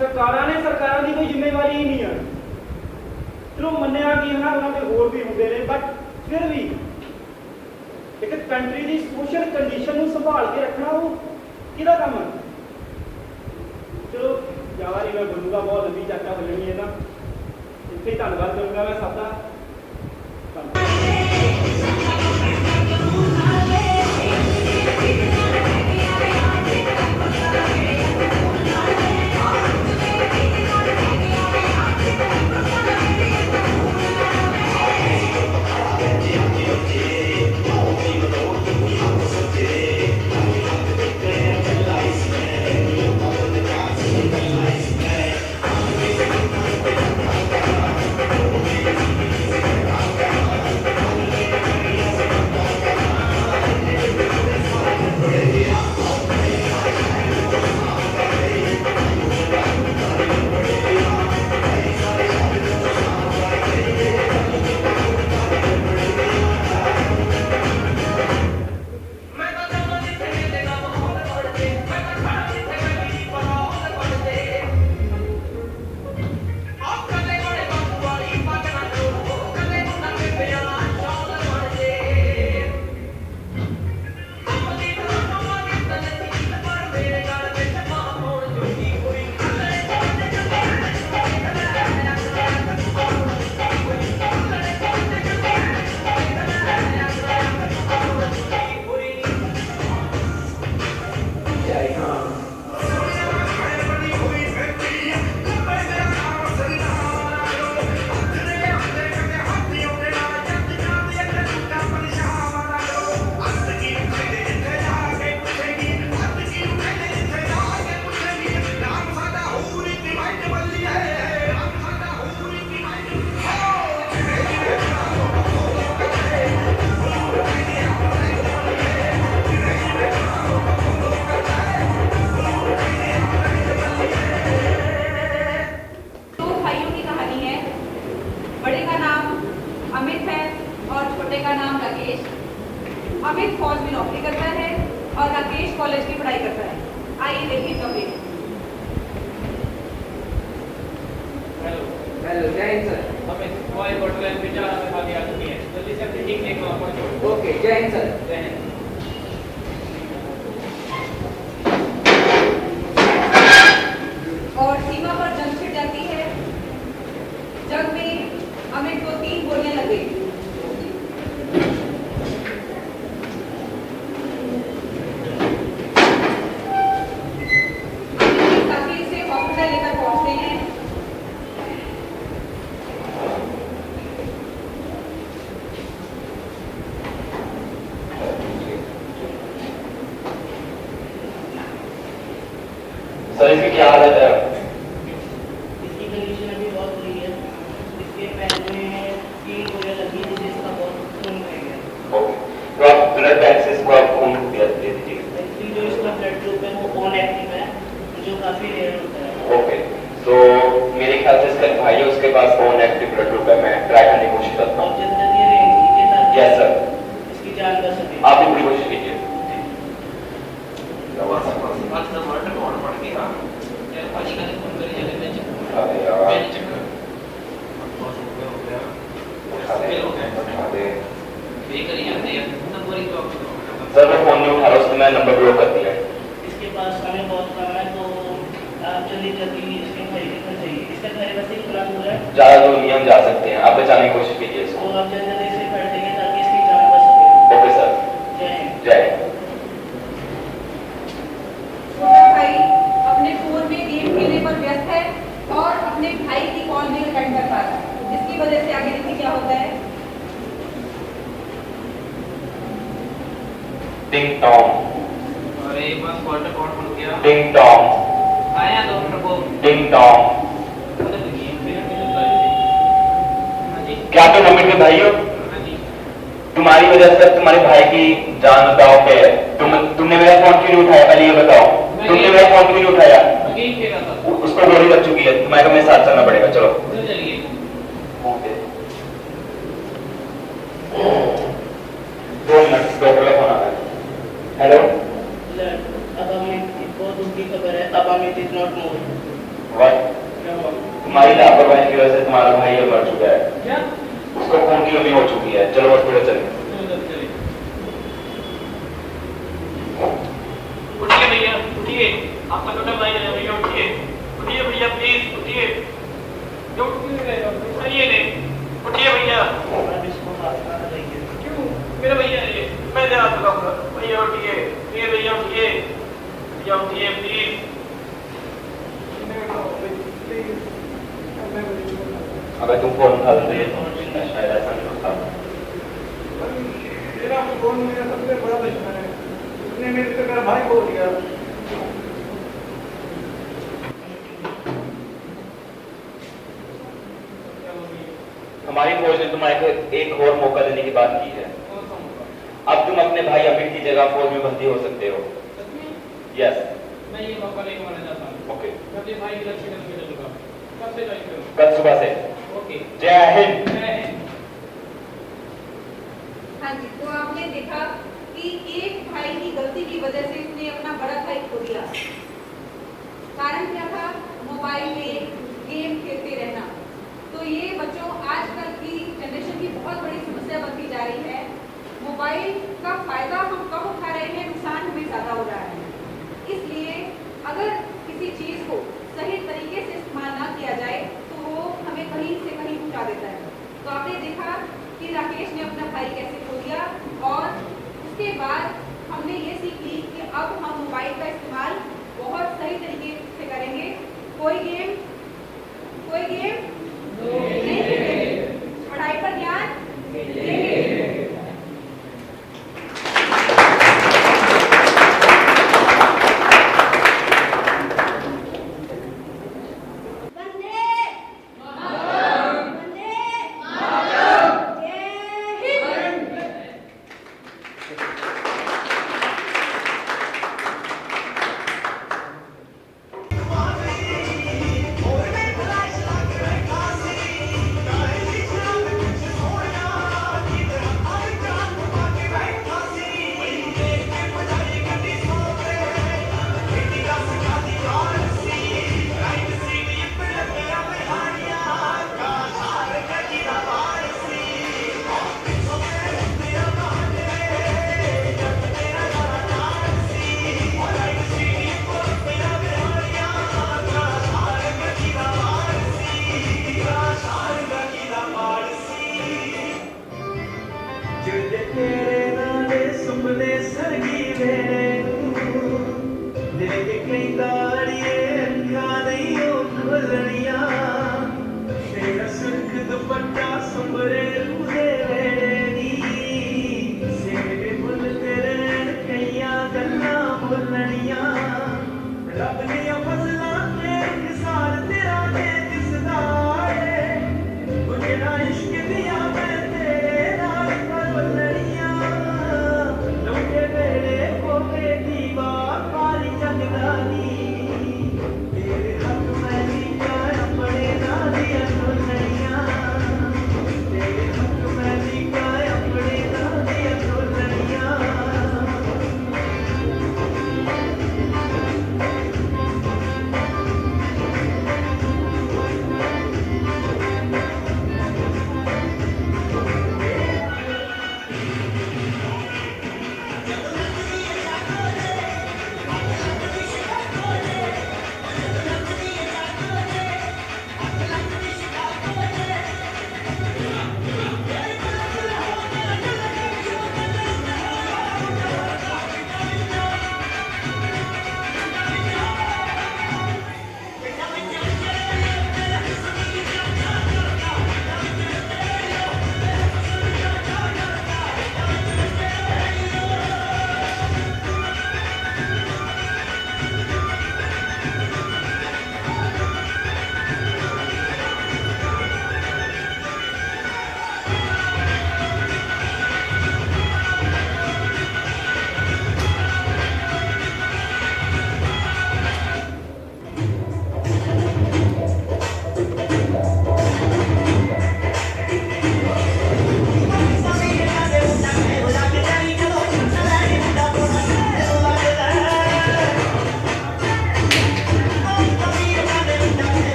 सरकारां दी कोई जिम्मेवारी ही नहीं है। चलो मन्निया कि है ना उन्होंने होर भी होंगे ने, बट फिर भी एक कंट्री की सोशल कंडीशन को संभाल के रखना वो किहदा काम है। चलो ज़्यादा नहीं मैं बोलूँगा, बहुत लंबी चर्चा हो जानी है ना, इतने धन्यवाद करूँगा मैं सबका। अमित फौज में नौकरी करता है और राकेश कॉलेज की पढ़ाई करता है। आइए देखिए कभी। हेलो जय Hind sir. Amit call hotel में जा रहा है, आ चुकी है, जल्दी से अपनी टीम लेकर आओ। ओके जय हिंद सर। जय हिंद। और सीमा पर जंग छिड़ जाती है। जंग में अमित को 3 गोलियां लग गई। सर इसकी क्या हालत है? इसकी कंडीशन अभी बहुत बुरी है। इसके पैर में 3 गोलियां लगी जिससे इसका बहुत खून बह गया। ओके, तो आप ब्लड बैंक से इसको आप खून दे दीजिए। एक्चुअली जो इसका ब्लड ग्रुप है वो O नेगेटिव है, जो काफी रेयर होता है। ओके, तो मेरे ख्याल से इसका भाई है, उसके पास O नेगेटिव ब्लड ग्रुप है, मैं ट्राई करने की कोशिश करता हूँ। और जितना ये रेंज के साथ यस सर, इसकी जान बच सके। आप भी पूरी कोशिश कीजिए। अरे यार, सर मैं फोन नहीं उठा रहा, उसने मेरा नंबर ब्लॉक कर दिया है। इसके पास हमें बहुत काम है, तो आप जल्दी जल्दी इसके घर देखना चाहिए। इसका घर वैसे ही खुला हुआ है, ज्यादा दूर नहीं हम जा सकते हैं, आप बचाने की कोशिश कीजिए इसको। तो आप जल्दी जल्दी इसे कर देंगे ताकि इसकी जान बच सके। ओके सर, जय हिंद। जय हिंद। छोटा भाई अपने फोन में गेम खेलने पर व्यस्त है और अपने भाई की कॉल नहीं अटेंड कर पा रहा है, जिसकी वजह से आगे देखिए क्या होता है। टिंग टॉन्ग, अरे बस क्वार्टर कॉर्ड खुल गया। टिंग टॉन्ग, आया डॉक्टर को। टिंग टॉन्ग। मतलब गेम खेलने के लिए। हाँ जी। क्या तुम अमित के भाई हो? हाँ जी। तुम्हारी वजह से तुम्हारे भाई की जान बताओ पे है। तुमने मेरा फोन क्यों नहीं उठाया, पहले ये बताओ। तुमने मेरा फोन क्यों नहीं उठाया? गेम खेल रहा था। उसको गोली लग चुकी है, तुम्हारे को मेरे साथ चलना पड़ेगा, चलो। तो चलिए। ओके, 2 मिनट, डॉक्टर का फोन आ रहा है। हेलो, अब हमें बहुत दुख की खबर है, अब हमें इज नॉट मोर। तुम्हारी लापरवाही की वजह से तुम्हारा भाई अब मर चुका है। क्या? उसको खून की कमी हो चुकी है। चलो हॉस्पिटल चलें। उठिए भैया, उठिए। आपका छोटा भाई है भैया, उठिए। उठिए भैया, प्लीज उठिए। क्यों उठ नहीं रहे हो? उठाइए ने। उठिए भैया। क्यों? मेरा भैया है ये। मैं हाथ लगाऊंगा। भैया उठिए। प्लीज भैया उठिए। भैया उठिए प्लीज। अगर तुम फोन उठा देते शायद ऐसा नहीं होता। मेरा फोन मेरा सबसे बड़ा दुश्मन है। उसने मेरे से मेरा भाई खो दिया। हमारी फौज ने तुम्हारे को एक और मौका देने की बात की है। अब तुम अपने भाई अमित की जगह फौज में भर्ती हो सकते हो। यस। मैं ये मौका नहीं माना चाहता हूँ। ओके। मैं अपने भाई की रक्षा करने चलूंगा। कब से ज्वाइन करूँ? कल सुबह से। ओके। जय हिंद। जय हिंद। हाँ जी, तो आपने देखा कि एक भाई की गलती की वजह से उसने अपना बड़ा भाई खो दिया। कारण क्या था? मोबाइल में गेम खेलते रहना। तो ये बच्चों आजकल की जनरेशन की बहुत बड़ी समस्या बनती जा रही है। मोबाइल का फायदा हम कम उठा रहे हैं, नुकसान हमें ज्यादा हो रहा है। इसलिए अगर किसी चीज को सही तरीके से इस्तेमाल ना किया जाए तो वो हमें कहीं से कहीं पहुंचा देता है। तो आपने देखा कि राकेश ने अपना भाई कैसे खो दिया, और उसके बाद हमने ये सीख ली कि अब हम मोबाइल का इस्तेमाल बहुत सही तरीके से करेंगे। कोई गेम नहीं खेलेंगे, पढ़ाई पर ध्यान देंगे।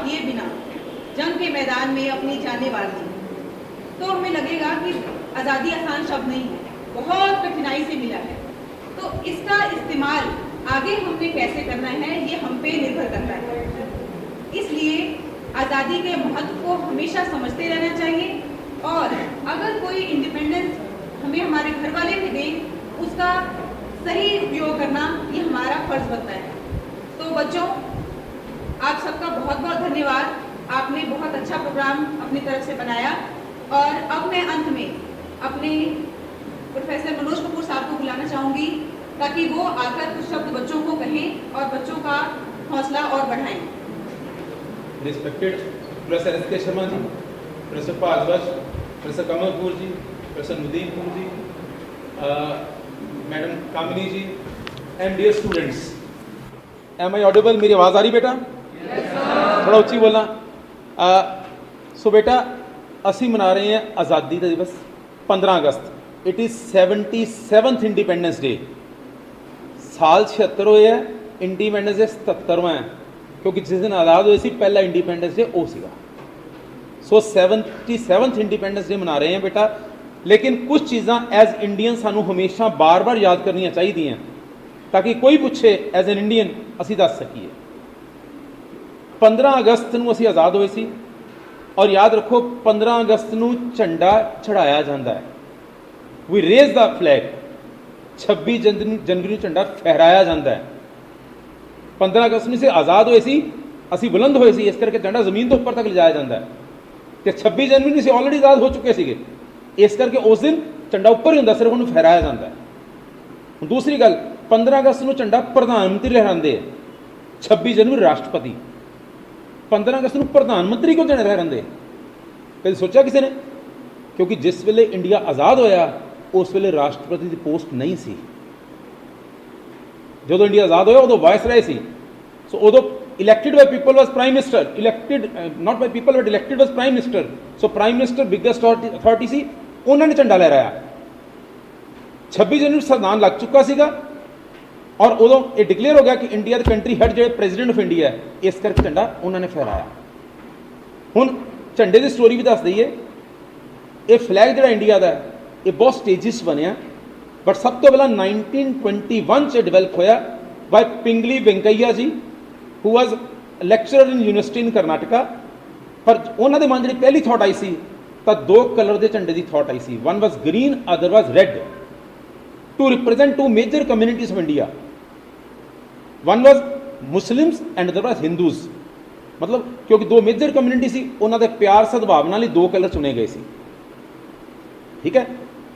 किए बिना जंग के मैदान में अपनी जानें वार दी, तो हमें लगेगा कि आज़ादी आसान शब्द नहीं है, बहुत कठिनाई से मिला है। तो इसका इस्तेमाल आगे हमने कैसे करना है, ये हम पे निर्भर करता है। इसलिए आज़ादी के महत्व को हमेशा समझते रहना चाहिए, और अगर कोई इंडिपेंडेंस हमें हमारे घर वाले भी दें, उसका सही उपयोग करना ये हमारा फर्ज बनता है। तो बच्चों, आप सबका बहुत बहुत धन्यवाद। आपने बहुत अच्छा प्रोग्राम अपनी तरफ से बनाया, और अब मैं अंत में अपने प्रोफेसर मनोज कपूर साहब को बुलाना चाहूँगी, ताकि वो आकर कुछ शब्द बच्चों को कहें और बच्चों का हौसला और बढ़ाएं। Respected professor S K Sharma ji, professor Bhardwaj, professor Kamalpur ji, professor Mudinpur ji, madam Kamini ji, and dear students, am I audible? मेरी आवाज़ आ रही बेटा? थोड़ा उच्ची बोलना। सो बेटा, ਅਸੀਂ ਮਨਾ ਰਹੇ ਹਾਂ ਆਜ਼ਾਦੀ ਦਾ ਦਿਵਸ 15 ਅਗਸਤ। ਇਟ ਇਜ਼ 77th ਇੰਡੀਪੈਂਡੈਂਸ ਡੇ। ਸਾਲ 76 ਹੋਏ ਹੈ, ਇੰਡੀਪੈਂਡੈਂਸ ਡੇ 77ਵਾਂ ਹੈ, ਕਿਉਂਕਿ ਜਿਸ ਦਿਨ ਆਜ਼ਾਦ ਹੋਏ ਸੀ ਪਹਿਲਾ ਇੰਡੀਪੈਂਡੈਂਸ ਡੇ ਉਹ ਸੀਗਾ। ਸੋ 77th ਇੰਡੀਪੈਂਡੈਂਸ ਡੇ ਮਨਾ ਰਹੇ ਹਾਂ ਬੇਟਾ। ਲੇਕਿਨ ਕੁਝ ਚੀਜ਼ਾਂ ਐਜ਼ ਇੰਡੀਅਨ ਸਾਨੂੰ ਹਮੇਸ਼ਾ ਬਾਰ-ਬਾਰ ਯਾਦ ਕਰਨੀਆਂ ਚਾਹੀਦੀਆਂ, ਤਾਂ ਕਿ ਕੋਈ ਪੁੱਛੇ ਐਜ਼ ਐਨ ਇੰਡੀਅਨ ਅਸੀਂ ਦੱਸ ਸਕੀਏ। 15 ਅਗਸਤ ਨੂੰ ਅਸੀਂ ਆਜ਼ਾਦ ਹੋਏ ਸੀ, और याद रखो 15 अगस्त ਨੂੰ ਝੰਡਾ ਚੜਾਇਆ ਜਾਂਦਾ ਹੈ। ਵੀ ਰੇਜ਼ ਦਾ ਫਲੈਗ। 26 ਜਨਵਰੀ ਨੂੰ ਝੰਡਾ ਫਹਿਰਾਇਆ ਜਾਂਦਾ ਹੈ। 15 ਅਗਸਤ ਨੂੰ ਅਸੀਂ ਆਜ਼ਾਦ ਹੋਏ ਸੀ, ਅਸੀਂ ਬੁਲੰਦ ਹੋਏ ਸੀ, ਇਸ ਕਰਕੇ ਝੰਡਾ ਜ਼ਮੀਨ ਤੋਂ ਉੱਪਰ ਤੱਕ ਲਿਜਾਇਆ ਜਾਂਦਾ ਹੈ। ਤੇ 26 ਜਨਵਰੀ ਨੂੰ ਅਸੀਂ ਆਲਰੇਡੀ ਆਜ਼ਾਦ ਹੋ ਚੁੱਕੇ ਸੀਗੇ, ਇਸ ਕਰਕੇ ਉਸ ਦਿਨ ਝੰਡਾ ਉੱਪਰ ਹੀ ਹੁੰਦਾ, ਸਿਰਫ ਉਹਨੂੰ ਫਹਿਰਾਇਆ ਜਾਂਦਾ ਹੈ। ਹੁਣ ਦੂਸਰੀ ਗੱਲ, 15 ਅਗਸਤ ਨੂੰ ਝੰਡਾ ਪ੍ਰਧਾਨ ਮੰਤਰੀ ਲਹਿਰਾਉਂਦੇ ਹੈ, 26 ਜਨਵਰੀ ਰਾਸ਼ਟਰਪਤੀ। 15 ਅਗਸਤ ਨੂੰ ਪ੍ਰਧਾਨ ਮੰਤਰੀ ਕਿਉਂ ਝੰਡਾ ਲਹਿਰਾਉਂਦੇ? ਕਦੇ ਸੋਚਿਆ ਕਿਸੇ ਨੇ? ਕਿਉਂਕਿ ਜਿਸ ਵੇਲੇ ਇੰਡੀਆ ਆਜ਼ਾਦ ਹੋਇਆ ਉਸ ਵੇਲੇ ਰਾਸ਼ਟਰਪਤੀ ਦੀ ਪੋਸਟ ਨਹੀਂ ਸੀ। ਜਦੋਂ ਇੰਡੀਆ ਆਜ਼ਾਦ ਹੋਇਆ ਉਦੋਂ ਵਾਇਸਰਾਏ ਸੀ। ਸੋ ਉਦੋਂ elected by people was prime minister, elected not by people but elected was prime minister. So prime minister biggest authority ਸੀ, ਉਹਨਾਂ ਨੇ ਝੰਡਾ ਲਹਿਰਾਇਆ। 26 ਜਨਵਰੀ ਸੰਵਿਧਾਨ ਲੱਗ ਚੁੱਕਾ ਸੀਗਾ, ਔਰ ਉਦੋਂ ਇਹ ਡਿਕਲੇਅਰ ਹੋ ਗਿਆ ਕਿ ਇੰਡੀਆ ਦੇ ਕੰਟਰੀ ਹੈਡ ਜਿਹੜੇ ਪ੍ਰੈਜ਼ੀਡੈਂਟ ਆਫ ਇੰਡੀਆ ਹੈ, ਇਸ ਕਰਕੇ ਝੰਡਾ ਉਹਨਾਂ ਨੇ ਫਹਿਰਾਇਆ। ਹੁਣ ਝੰਡੇ ਦੀ ਸਟੋਰੀ ਵੀ ਦੱਸ ਦਈਏ। ਇਹ ਫਲੈਗ ਜਿਹੜਾ ਇੰਡੀਆ ਦਾ ਇਹ ਬਹੁਤ ਸਟੇਜਿਸ ਬਣਿਆ, ਬਟ ਸਭ ਤੋਂ ਪਹਿਲਾਂ 1921 'ਚ ਡਿਵੈਲਪ ਹੋਇਆ ਬਾਈ ਪਿੰਗਲੀ ਵੈਂਕਈਆ ਜੀ, ਹੂ ਵਾਜ਼ ਲੈਕਚਰਰ ਇਨ ਯੂਨੀਵਰਸਿਟੀ ਇਨ ਕਰਨਾਟਕਾ। ਪਰ ਉਹਨਾਂ ਦੇ ਮਨ ਜਿਹੜੀ ਪਹਿਲੀ ਥਾਟ ਆਈ ਸੀ ਤਾਂ ਦੋ ਕਲਰ ਦੇ ਝੰਡੇ ਦੀ ਥਾਟ ਆਈ ਸੀ। One was green, other was red, to represent two major communities of India. One was Muslims and other was Hindus. ਮਤਲਬ ਕਿਉਂਕਿ ਦੋ ਮੇਜਰ ਕਮਿਊਨਿਟੀ ਸੀ, ਉਹਨਾਂ ਦੇ ਪਿਆਰ ਸਦਭਾਵ ਨਾਲ ਹੀ ਦੋ ਕਲਰ ਚੁਣੇ ਗਏ ਸੀ। ਠੀਕ ਹੈ।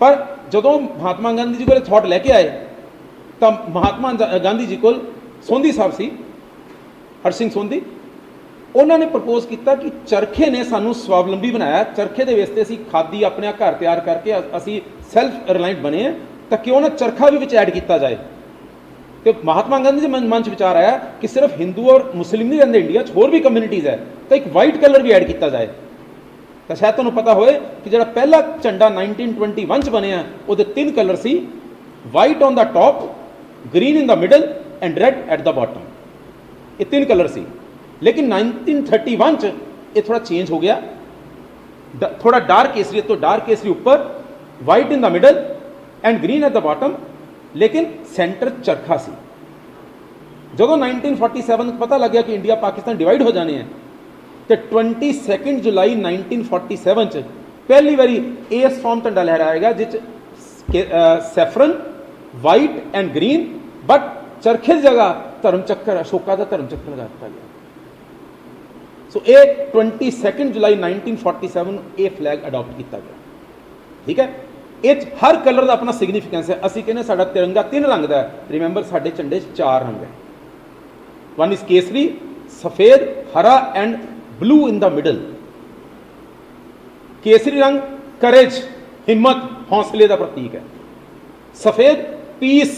ਪਰ ਜਦੋਂ ਮਹਾਤਮਾ ਗਾਂਧੀ ਜੀ ਕੋਲ ਥਾਟ ਲੈ ਕੇ ਆਏ ਤਾਂ ਮਹਾਤਮਾ ਗਾਂਧੀ ਜੀ ਕੋਲ ਸੋਂਧੀ ਸਾਹਿਬ ਸੀ, ਹਰ ਸਿੰਘ ਸੋਂਧੀ। ਉਹਨਾਂ ਨੇ ਪ੍ਰਪੋਜ਼ ਕੀਤਾ ਕਿ ਚਰਖੇ ਨੇ ਸਾਨੂੰ ਸਵਾਵਲੰਬੀ ਬਣਾਇਆ, ਚਰਖੇ ਦੇ ਵੇਸ 'ਤੇ ਅਸੀਂ ਖਾਦੀ ਆਪਣੇ ਘਰ ਤਿਆਰ ਕਰਕੇ ਅਸੀਂ ਸੈਲਫ ਰਿਲਾਇੰਟ ਬਣੇ ਹਾਂ, ਤਾਂ ਕਿਉਂ ਨਾ ਚਰਖਾ ਵੀ ਵਿੱਚ ਐਡ ਕੀਤਾ ਜਾਏ। ਤੇ ਮਹਾਤਮਾ ਗਾਂਧੀ ਦੇ ਮਨ 'ਚ ਵਿਚਾਰ ਆਇਆ ਕਿ ਸਿਰਫ ਹਿੰਦੂ ਔਰ ਮੁਸਲਿਮ ਨਹੀਂ ਰਹਿੰਦੇ ਇੰਡੀਆ 'ਚ, ਹੋਰ ਵੀ ਕਮਿਊਨਿਟੀਜ਼ ਹੈ, ਤਾਂ ਇੱਕ ਵਾਈਟ ਕਲਰ ਵੀ ਐਡ ਕੀਤਾ ਜਾਏ। ਤਾਂ ਸ਼ਾਇਦ ਤੁਹਾਨੂੰ ਪਤਾ ਹੋਏ ਕਿ ਜਿਹੜਾ ਪਹਿਲਾ ਝੰਡਾ 1921 'ਚ ਬਣਿਆ ਉਹਦੇ 3 colour C, white on the top, green in the middle and red at the bottom. ਇਹ 3 ਕਲਰ ਸੀ। ਲੇਕਿਨ 1931 'ਚ ਇਹ ਥੋੜਾ ਚੇਂਜ ਹੋ ਗਿਆ, ਥੋੜਾ ਡਾਰਕ ਕੇਸਰੀ ਤੋਂ ਡਾਰਕ ਕੇਸਰੀ ਉੱਪਰ, white in the middle and green at the bottom, ਲੇਕਿਨ ਸੈਂਟਰ ਚਰਖਾ ਸੀ। ਜਦੋਂ 1947 ਪਤਾ ਲੱਗਿਆ ਕਿ ਇੰਡੀਆ ਪਾਕਿਸਤਾਨ ਡਿਵਾਈਡ ਹੋ ਜਾਣੇ ਹੈ, ਤੇ 22 ਜੁਲਾਈ 1947 'ਚ ਪਹਿਲੀ ਵਾਰੀ ਇਸ ਫਾਰਮ ਝੰਡਾ ਲਹਿਰਾਏਗਾ ਜਿਸ 'ਚ saffron, white and green, but ਚਰਖੇ ਦੀ ਜਗ੍ਹਾ ਧਰਮ ਚੱਕਰ, ਅਸ਼ੋਕਾ ਦਾ ਧਰਮ ਚੱਕਰ ਲਗਾ ਦਿੱਤਾ ਗਿਆ। ਸੋ ਇਹ 22 ਜੁਲਾਈ 1947 ਨੂੰ ਇਹ ਫਲੈਗ ਅਡਾਪਟ ਕੀਤਾ ਗਿਆ। ਠੀਕ ਹੈ। ਇਹ 'ਚ ਹਰ ਕਲਰ ਦਾ ਆਪਣਾ ਸਿਗਨੀਫਿਕੈਂਸ ਹੈ। ਅਸੀਂ ਕਹਿੰਦੇ ਸਾਡਾ ਤਿਰੰਗਾ 3 ਰੰਗ ਦਾ ਹੈ। ਰਿਮੈਂਬਰ ਸਾਡੇ ਝੰਡੇ 'ਚ 4 ਰੰਗ ਹੈ। ਵਨ ਇਜ਼ ਕੇਸਰੀ, ਸਫੇਦ, ਹਰਾ and blue in the middle. केसरी रंग करेज, हिम्मत, हौसले का प्रतीक है। सफेद peace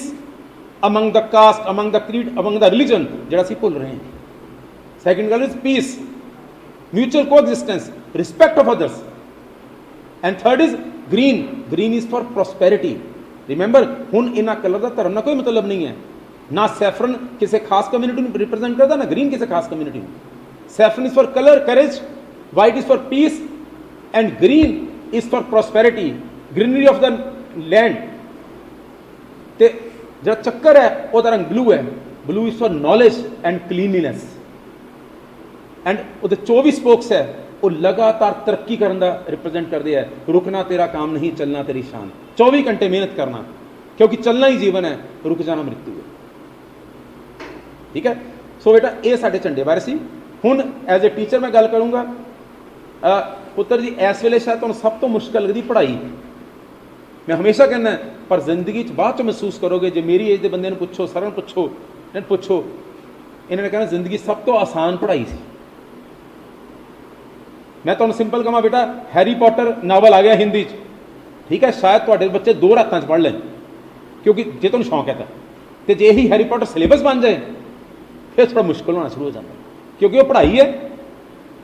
among the caste, among the creed, among the religion, जो असीं भुल रहे हैं। Second colour is peace, mutual coexistence, respect of others. And third is green, green is for prosperity. Remember हुण इन्हां कलर का धर्म का कोई मतलब नहीं है। ना सैफरन किसी खास कम्यूनिटी को रिप्रेजेंट करता, ना ग्रीन किसी खास कम्यूनिटी को। Saffron is for colour courage, white is for piece and green is for prosperity, greenery of the land. ते जो चक्कर है वह रंग ब्लू है, blue is for knowledge and cleanliness. And वो 24 स्पोक्स है वो लगातार तरक्की करने का रिप्रेजेंट करते हैं। रुकना तेरा काम नहीं, चलना तेरी शान। 24 घंटे मेहनत करना, क्योंकि चलना ही जीवन है, रुक जाना मृत्यु है। ठीक है। सो बेटा ये साडे झंडे बारे सी। हुण एज ए टीचर मैं गल करूँगा। पुत्र जी इस वेले शायद तुहानूं सब तो मुश्किल लगती पढ़ाई। मैं हमेशा कहना पर जिंदगी बाद चो महसूस करोगे, जो मेरी एज के बंदे पुछो, सारे पुछो, पुछो, इन्होंने कहना जिंदगी सब तो आसान पढ़ाई सी। मैं तुहानूं सिंपल कहां बेटा, हैरी पॉटर नावल आ गया हिंदी च, ठीक है, शायद तुहाडे बच्चे 2 रातां च पढ़ लें, क्योंकि जे तुहानूं शौक है तो जे यही हैरी पॉटर सिलेबस बन जाए फिर थोड़ा मुश्किल होना शुरू हो जाता है, क्योंकि वो पढ़ाई है।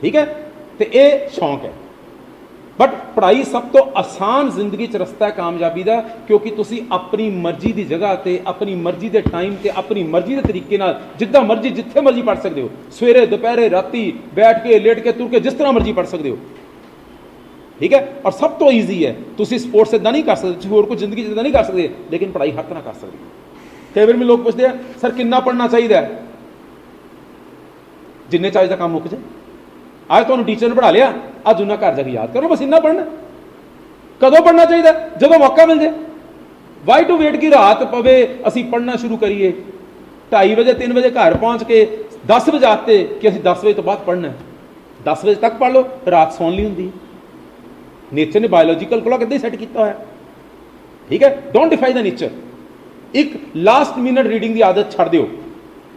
ठीक है। तो ये शौक है। बट पढ़ाई सब तो आसान जिंदगी च रस्ता है कामयाबी का, क्योंकि तुसी अपनी मर्जी की जगह ते, अपनी मर्जी के टाइम ते, अपनी मर्जी के तरीके नाल जिद्दां मर्जी जिथे मर्जी पढ़ सकते हो। सवेरे दोपहरे राती बैठ के लेट के तुर के जिस तरह मर्जी पढ़ सकते हो। ठीक है। और सब तो ईजी है। तुसी स्पोर्ट्स इदा नहीं कर सकते, होर कुछ जिंदगी इदा नहीं कर सकते, लेकिन पढ़ाई हर तरह कर सकते। कई बार मैं लोग पूछते हैं सर कितना पढ़ना चाहिए, जिन्ने चाहिए काम मुक जाए। आज तुहानूं टीचर ने पढ़ा लिया, अज उन्हें घर जाके याद करो, बस इन्ना पढ़ना। कदों पढ़ना चाहिए, जो मौका मिल जाए। वाई टू वेट की रात पवे असी पढ़ना शुरू करिए 2:30 बजे 3 बजे घर पहुंच के 10 बजे आते कि असी 10 बजे तो बाद पढ़ना है। 10 बजे तक पढ़ लो, रात सौन ली होंगी। नेचर ने बायोलॉजिकल क्लॉक इदा ही सैट किया होया। ठीक है। Don't defy the nature. एक लास्ट मिनट रीडिंग की आदत छड़ दिओ,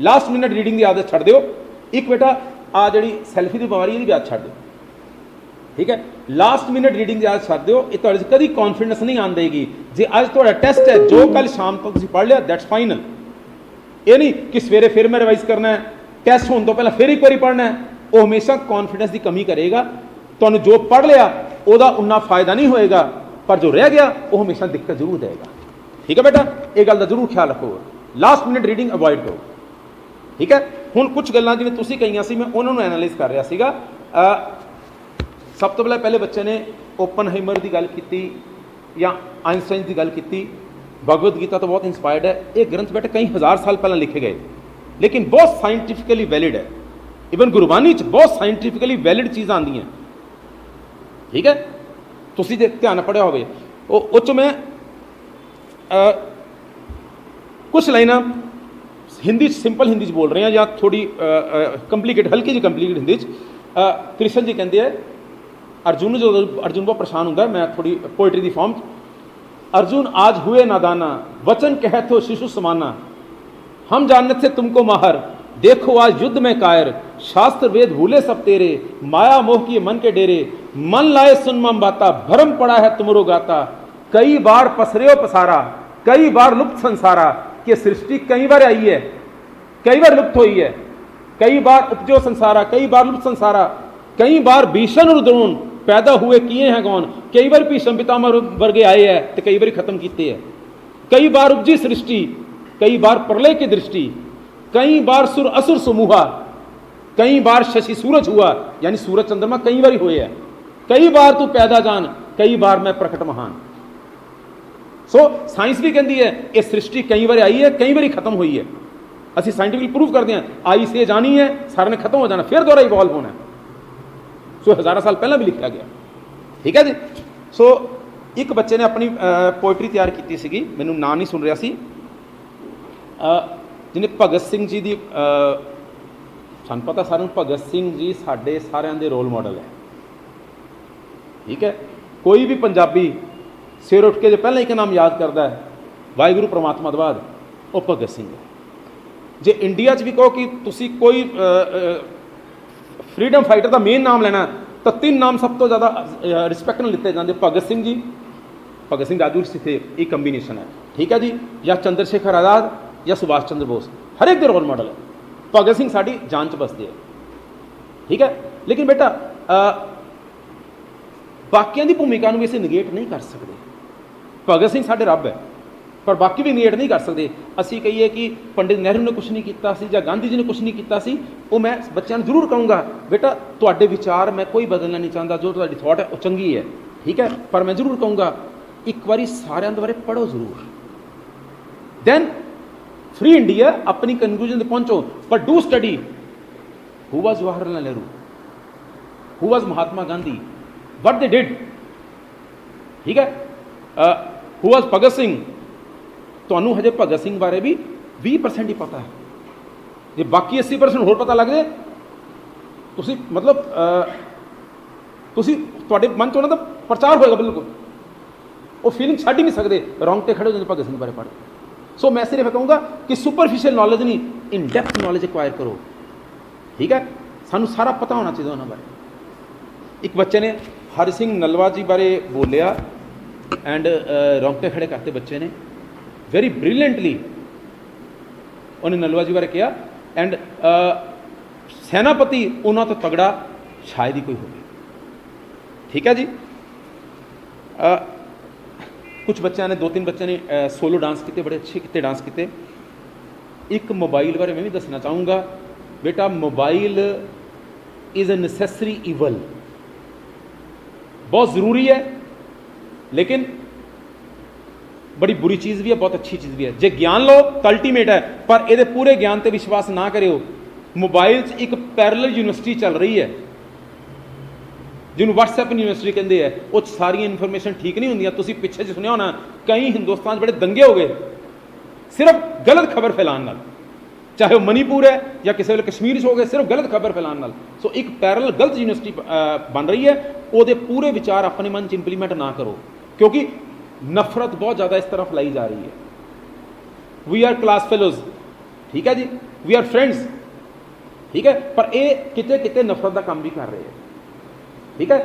लास्ट मिनट रीडिंग की आदत छड़ दिओ। एक बेटा आ जी सैल्फी की बीमारी की आदत छड़ दो। ठीक है। लास्ट मिनट रीडिंग की आदत छड़ दो, ये तुहाडे कभी कॉन्फिडेंस नहीं आन देगी। जे अज तुहाडा टेस्ट है, जो कल शाम तक तुसीं पढ़ लिया दैट्स फाइनल। ये नहीं कि सवेरे फिर मैं रिवाइज करना है, टेस्ट होने तो पहले फिर एक बार पढ़ना है, वो हमेशा कॉन्फिडेंस की कमी करेगा। तुहानूं जो पढ़ लिया उहदा उन्ना फायदा नहीं होएगा, पर जो रह गया वो हमेशा दिक्कत जरूर देगा। ठीक है बेटा, ये गल का जरूर ख्याल रखो। लास्ट मिनट रीडिंग अवॉइड करो। ठीक है। हुण कुछ गल्लां जिवें तुसीं कहीआं सी, मैं उन्होंने एनालाइज कर रहा सीगा। सब तो पहले बच्चे ने ओपनहाइमर की गल की या आइंस्टाइन की गल की। भगवद गीता तो बहुत इंस्पायर्ड है। ये ग्रंथ बेटे कई हज़ार साल पहले लिखे गए, लेकिन बहुत साइंटिफिकली वैलिड है। इवन गुरबानी च बहुत साइंटिफिकली वैलिड चीज़ां आंदियां। ठीक है। तुसीं जे ध्यान पढ़िया होवे उस च मैं कुछ लाइनां हिंदी सिंपल हिंदी बोल रहे हैं या थोड़ी कंप्लीकेट, हल्की जी कंप्लीकेट हिंदी। कृष्ण जी कहते हैं अर्जुन, जो अर्जुन बहुत परेशान होंगे, मैं थोड़ी पोइट्री की फॉर्म। अर्जुन आज हुए नादाना, वचन कह तो शिशु समाना, हम जानने से तुमको माहर, देखो आज युद्ध में कायर, शास्त्र वेद भूले सब तेरे, माया मोह की मन के डेरे, मन लाए सुन मम बाता, भरम पड़ा है तुमरो गाता, कई बार पसरे पसारा, कई बार लुप्त संसारा। कि सृष्टि कई बार आई है, कई बार लुप्त हुई है, कई बार उपजो संसारा, कई बार लुप्त संसारा, कई बार भीषण और द्रोण पैदा हुए किए हैं कौन, कई बार भीषम पितामह वर्गे आए हैं तो कई बार खत्म किए हैं, कई बार उपजी सृष्टि, कई बार प्रलय की दृष्टि, कई बार सुर असुर समूहा, कई बार शशि सूरज हुआ, यानी सूरज चंद्रमा कई बार हुए हैं, कई बार तू पैदा जान, कई बार मैं प्रकट महान। सो साइंस भी कहती है ये सृष्टि कई बार आई है, कई बार खत्म हुई है। असं साइंटिफिकली प्रूव करते हैं आई से जानी है, सारे ने खत्म हो जाना, फिर दोबारा इवॉल्व होना है। सो हज़ारों साल पहले भी लिखा गया। ठीक है जी। सो एक बच्चे ने अपनी पोइट्री तैयार की सी, मैनू नाम नहीं सुन रहा सी, जिन्हें भगत सिंह जी की, सानू पता सारे भगत सिंह जी साडे सारिਆਂ ਦੇ रोल मॉडल है। ठीक है। कोई भी पंजाबी सवेरे उठ के जो पहले एक नाम याद करता है वाहिगुरू परमात्मा तो बाद वो भगत सिंह है। जे इंडिया च भी कहो कि तुसी कोई फ्रीडम फाइटर का मेन नाम लेना तो 3 नाम सब तो ज़्यादा रिस्पैक्ट में लिते जाते, भगत सिंह जी, भगत सिंह राजगुरू थे, एक कंबीनेशन है। ठीक है जी। या चंद्रशेखर आज़ाद या सुभाष चंद्र बोस, हर एक दे रोल मॉडल है। भगत सिंह साड़ी जान च बसते हैं। ठीक है। लेकिन बेटा बाकियां की भूमिका भी असीं निगेट नहीं कर सकते। भगत सिंह साडे रब है, पर बाकी भी निगेट नहीं कर सकते। ਅਸੀਂ ਕਹੀਏ कि पंडित नेहरू ने कुछ नहीं किया सी ਜਾਂ गांधी जी ने कुछ नहीं किया सी, वो मैं बच्चों जरूर कहूँगा बेटा ਤੁਹਾਡੇ विचार मैं कोई बदलना नहीं चाहता, जो ਤੁਹਾਡੀ थॉट है वो चंगी है, ठीक है, पर मैं जरूर कहूँगा एक बारी सारे बारे पढ़ो जरूर, दैन फ्री इंडिया अपनी कंक्लूजन पहुँचो, पर do study who was Jawaharlal Nehru, who was Mahatma Gandhi, what they did, ठीक है, हु वाज भगत सिंह। ਤੁਹਾਨੂੰ ਹਜੇ ਭਗਤ ਸਿੰਘ ਬਾਰੇ ਵੀ 20% ਹੀ ਪਤਾ ਹੈ, ਜੇ ਬਾਕੀ 80% ਹੋਰ ਪਤਾ ਲੱਗ ਜੇ ਤੁਸੀਂ ਮਤਲਬ ਤੁਸੀਂ ਤੁਹਾਡੇ ਮਨ 'ਚ ਉਹਨਾਂ ਦਾ ਪ੍ਰਚਾਰ ਹੋਏਗਾ ਬਿਲਕੁਲ, ਉਹ ਫੀਲਿੰਗ ਛੱਡ ਹੀ ਨਹੀਂ ਸਕਦੇ, ਰੌਂਗਟੇ ਖੜੇ ਹੋ ਜਾਂਦੇ ਭਗਤ ਸਿੰਘ ਬਾਰੇ ਪੜ੍ਹ। ਸੋ ਮੈਂ ਸਿਰਫ ਕਹੂੰਗਾ ਕਿ ਸੁਪਰਫਿਸ਼ੀਅਲ ਨੌਲੇਜ ਨਹੀਂ, ਇਨ ਡੈਪਥ ਨੌਲੇਜ ਐਕਵਾਇਰ ਕਰੋ, ਠੀਕ ਹੈ, ਸਾਨੂੰ ਸਾਰਾ ਪਤਾ ਹੋਣਾ ਚਾਹੀਦਾ ਉਹਨਾਂ ਬਾਰੇ। ਇੱਕ ਬੱਚੇ ਨੇ ਹरि ਸਿੰਘ ਨਲਵਾ ਜੀ ਬਾਰੇ ਬੋਲਿਆ ਐਂਡ ਰੌਂਗਟੇ ਖੜੇ ਕਰਤੇ ਬੱਚੇ ਨੇ, वेरी ब्रिलियंटली उन्हें नलवा जी बारे किया, एंड सेनापति उन्होंने तो तगड़ा शायद ही कोई होगी, ठीक है जी। कुछ बच्चों ने 2-3 बच्चों ने सोलो डांस किए, बड़े अच्छे किए डांस किए। एक मोबाइल बारे मैं भी दसना चाहूँगा, बेटा mobile is a necessary evil, बहुत ज़रूरी है, लेकिन बड़ी बुरी चीज़ भी है, बहुत अच्छी चीज़ भी है। जे ज्ञान लो तो अल्टीमेट है, पर ये पूरे ज्ञान पर विश्वास ना करो। मोबाइल एक पैरेलल यूनिवर्सिटी चल रही है जिन्होंने व्हाट्सएप यूनिवर्सिटी कहते हैं, वो सारी इन्फॉर्मेशन ठीक नहीं होंगी। तुम पिछे जो सुनिया होना कई हिंदुस्तान बड़े दंगे हो गए सिर्फ गलत खबर फैलाने, चाहे वो मणिपुर है या किसी वेले कश्मीर हो गए, सिर्फ गलत खबर फैलाने। सो एक पैरेलल गलत यूनिवर्सिटी बन रही है, वो पूरे विचार अपने मन च इंप्लीमेंट ना करो, क्योंकि नफरत बहुत ज़्यादा इस तरफ लाई जा रही है। वी आर क्लास फेलोज, ठीक है जी, वी आर फ्रेंड्स, ठीक है, पर ये किते किते नफरत का काम भी कर रहे हैं, ठीक है।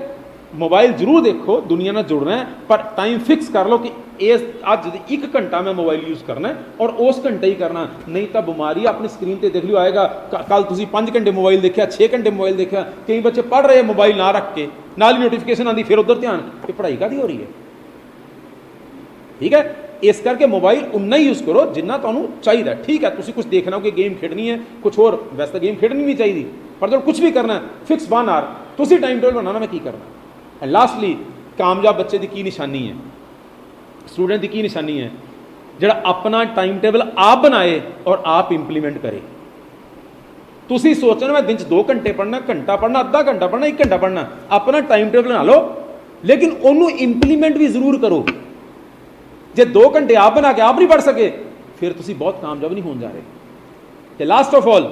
मोबाइल जरूर देखो, दुनिया में जुड़ना है, पर टाइम फिक्स कर लो कि इस अज 1 घंटा मैं मोबाइल यूज़ करना है और उस घंटे ही करना, नहीं तो बीमारी अपनी स्क्रीन पर देख लियो आएगा। कल तुम 5 घंटे मोबाइल देखा, 6 घंटे मोबाइल देखा, कई बच्चे पढ़ रहे हैं मोबाइल ना रख के, नाल ही नोटिफिकेशन आती, फिर उधर ध्यान कि पढ़ाई काहदी हो रही है, ठीक है। इस करके मोबाइल उन्ना ही यूज़ करो जिन्ना तुहानूं चाहिए, ठीक है। तुसीं कुछ देखना हो कि गेम खेडनी है कुछ होर, वैसे गेम खेडनी नहीं चाहिए, पर जो कुछ भी करना है फिक्स 1 आवर तुसीं टाइम टेबल बनाना मैं की करना। एंड लास्टली कामयाब बच्चे की की निशानी है, स्टूडेंट की निशानी है, जिहड़ा अपना टाइम टेबल आप बनाए और आप इंप्लीमेंट करे। तुसीं सोचना मैं दिन च 2 घंटे पढ़ना, घंटा पढ़ना, अद्धा घंटा पढ़ना, 1 घंटा पढ़ना, अपना टाइम टेबल बना लो, लेकिन उन्होंने इंप्लीमेंट भी जरूर करो। जे 2 घंटे आप बना के आप नहीं पढ़ सके, फिर तुसी बहुत कामयाब नहीं होने जा रहे। तो लास्ट ऑफ ऑल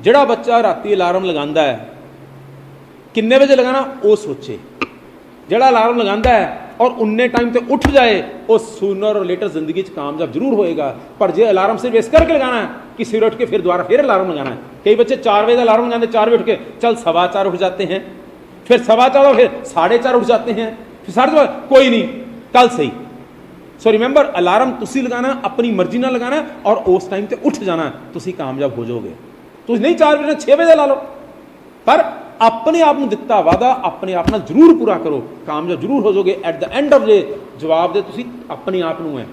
जिहड़ा बच्चा राती अलार्म लगांदा है, किन्ने बजे लगाना वो सोचे, जिहड़ा अलार्म लगांदा है और उन्ने टाइम ते उठ जाए, वो सूनर और लेटर जिंदगी कामयाब जरूर होएगा। पर जे अलार्म सिर्फ इस करके लगाना है कि सिर उठ के फिर दोबारा फिर अलार्म लगाना है। कई बच्चे 4 बजे अलार्म लगाते, 4 बजे उठ के चल 4:15 उठ जाते हैं, फिर 4:15 फिर 4:30 उठ जाते हैं, फिर 4:30 कोई नहीं कल सही। सो रिमेंबर अलार्म तुसी लगाना, अपनी मर्जी ना लगाना और उस टाइम ते उठ जाना, तुसी कामयाब हो जाओगे। तुम नहीं 4 बजे 6 बजे ला लो, पर अपने आप में दिता वादा अपने आप में जरूर पूरा करो, कामयाब जरूर हो जाओगे। At the end of day जवाब दे तुसी अपने आप नूं है।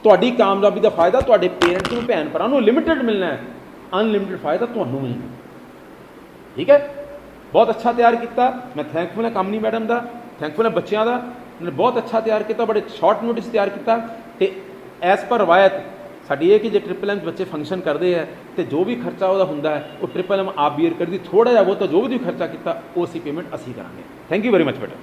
तुहाडी कामयाबी का फायदा तुहाडे पेरेंट्स नूं, भैन भरा नूं लिमिटेड मिलना है, अनलिमिटेड फायदा तुहानूं मिलना, ठीक है। बहुत अच्छा तैयार किया, मैं थैंकफुल है कामनी मैडम का, थैंकफुल है बच्चों का, उन्होंने बहुत अच्छा तैयार किया, बड़े शॉर्ट नोटिस तैयार किया। तो एज पर रवायत साड़ी ये कि जो ट्रिपल एम बच्चे फंक्शन करते हैं तो जो भी खर्चा वह होंगे वो ट्रिपल एम आप बीयर कर दी, थोड़ा जहा बहुत जो भी खर्चा किया वो असी पेमेंट असी करांगे। थैंक यू वेरी मच बेटा।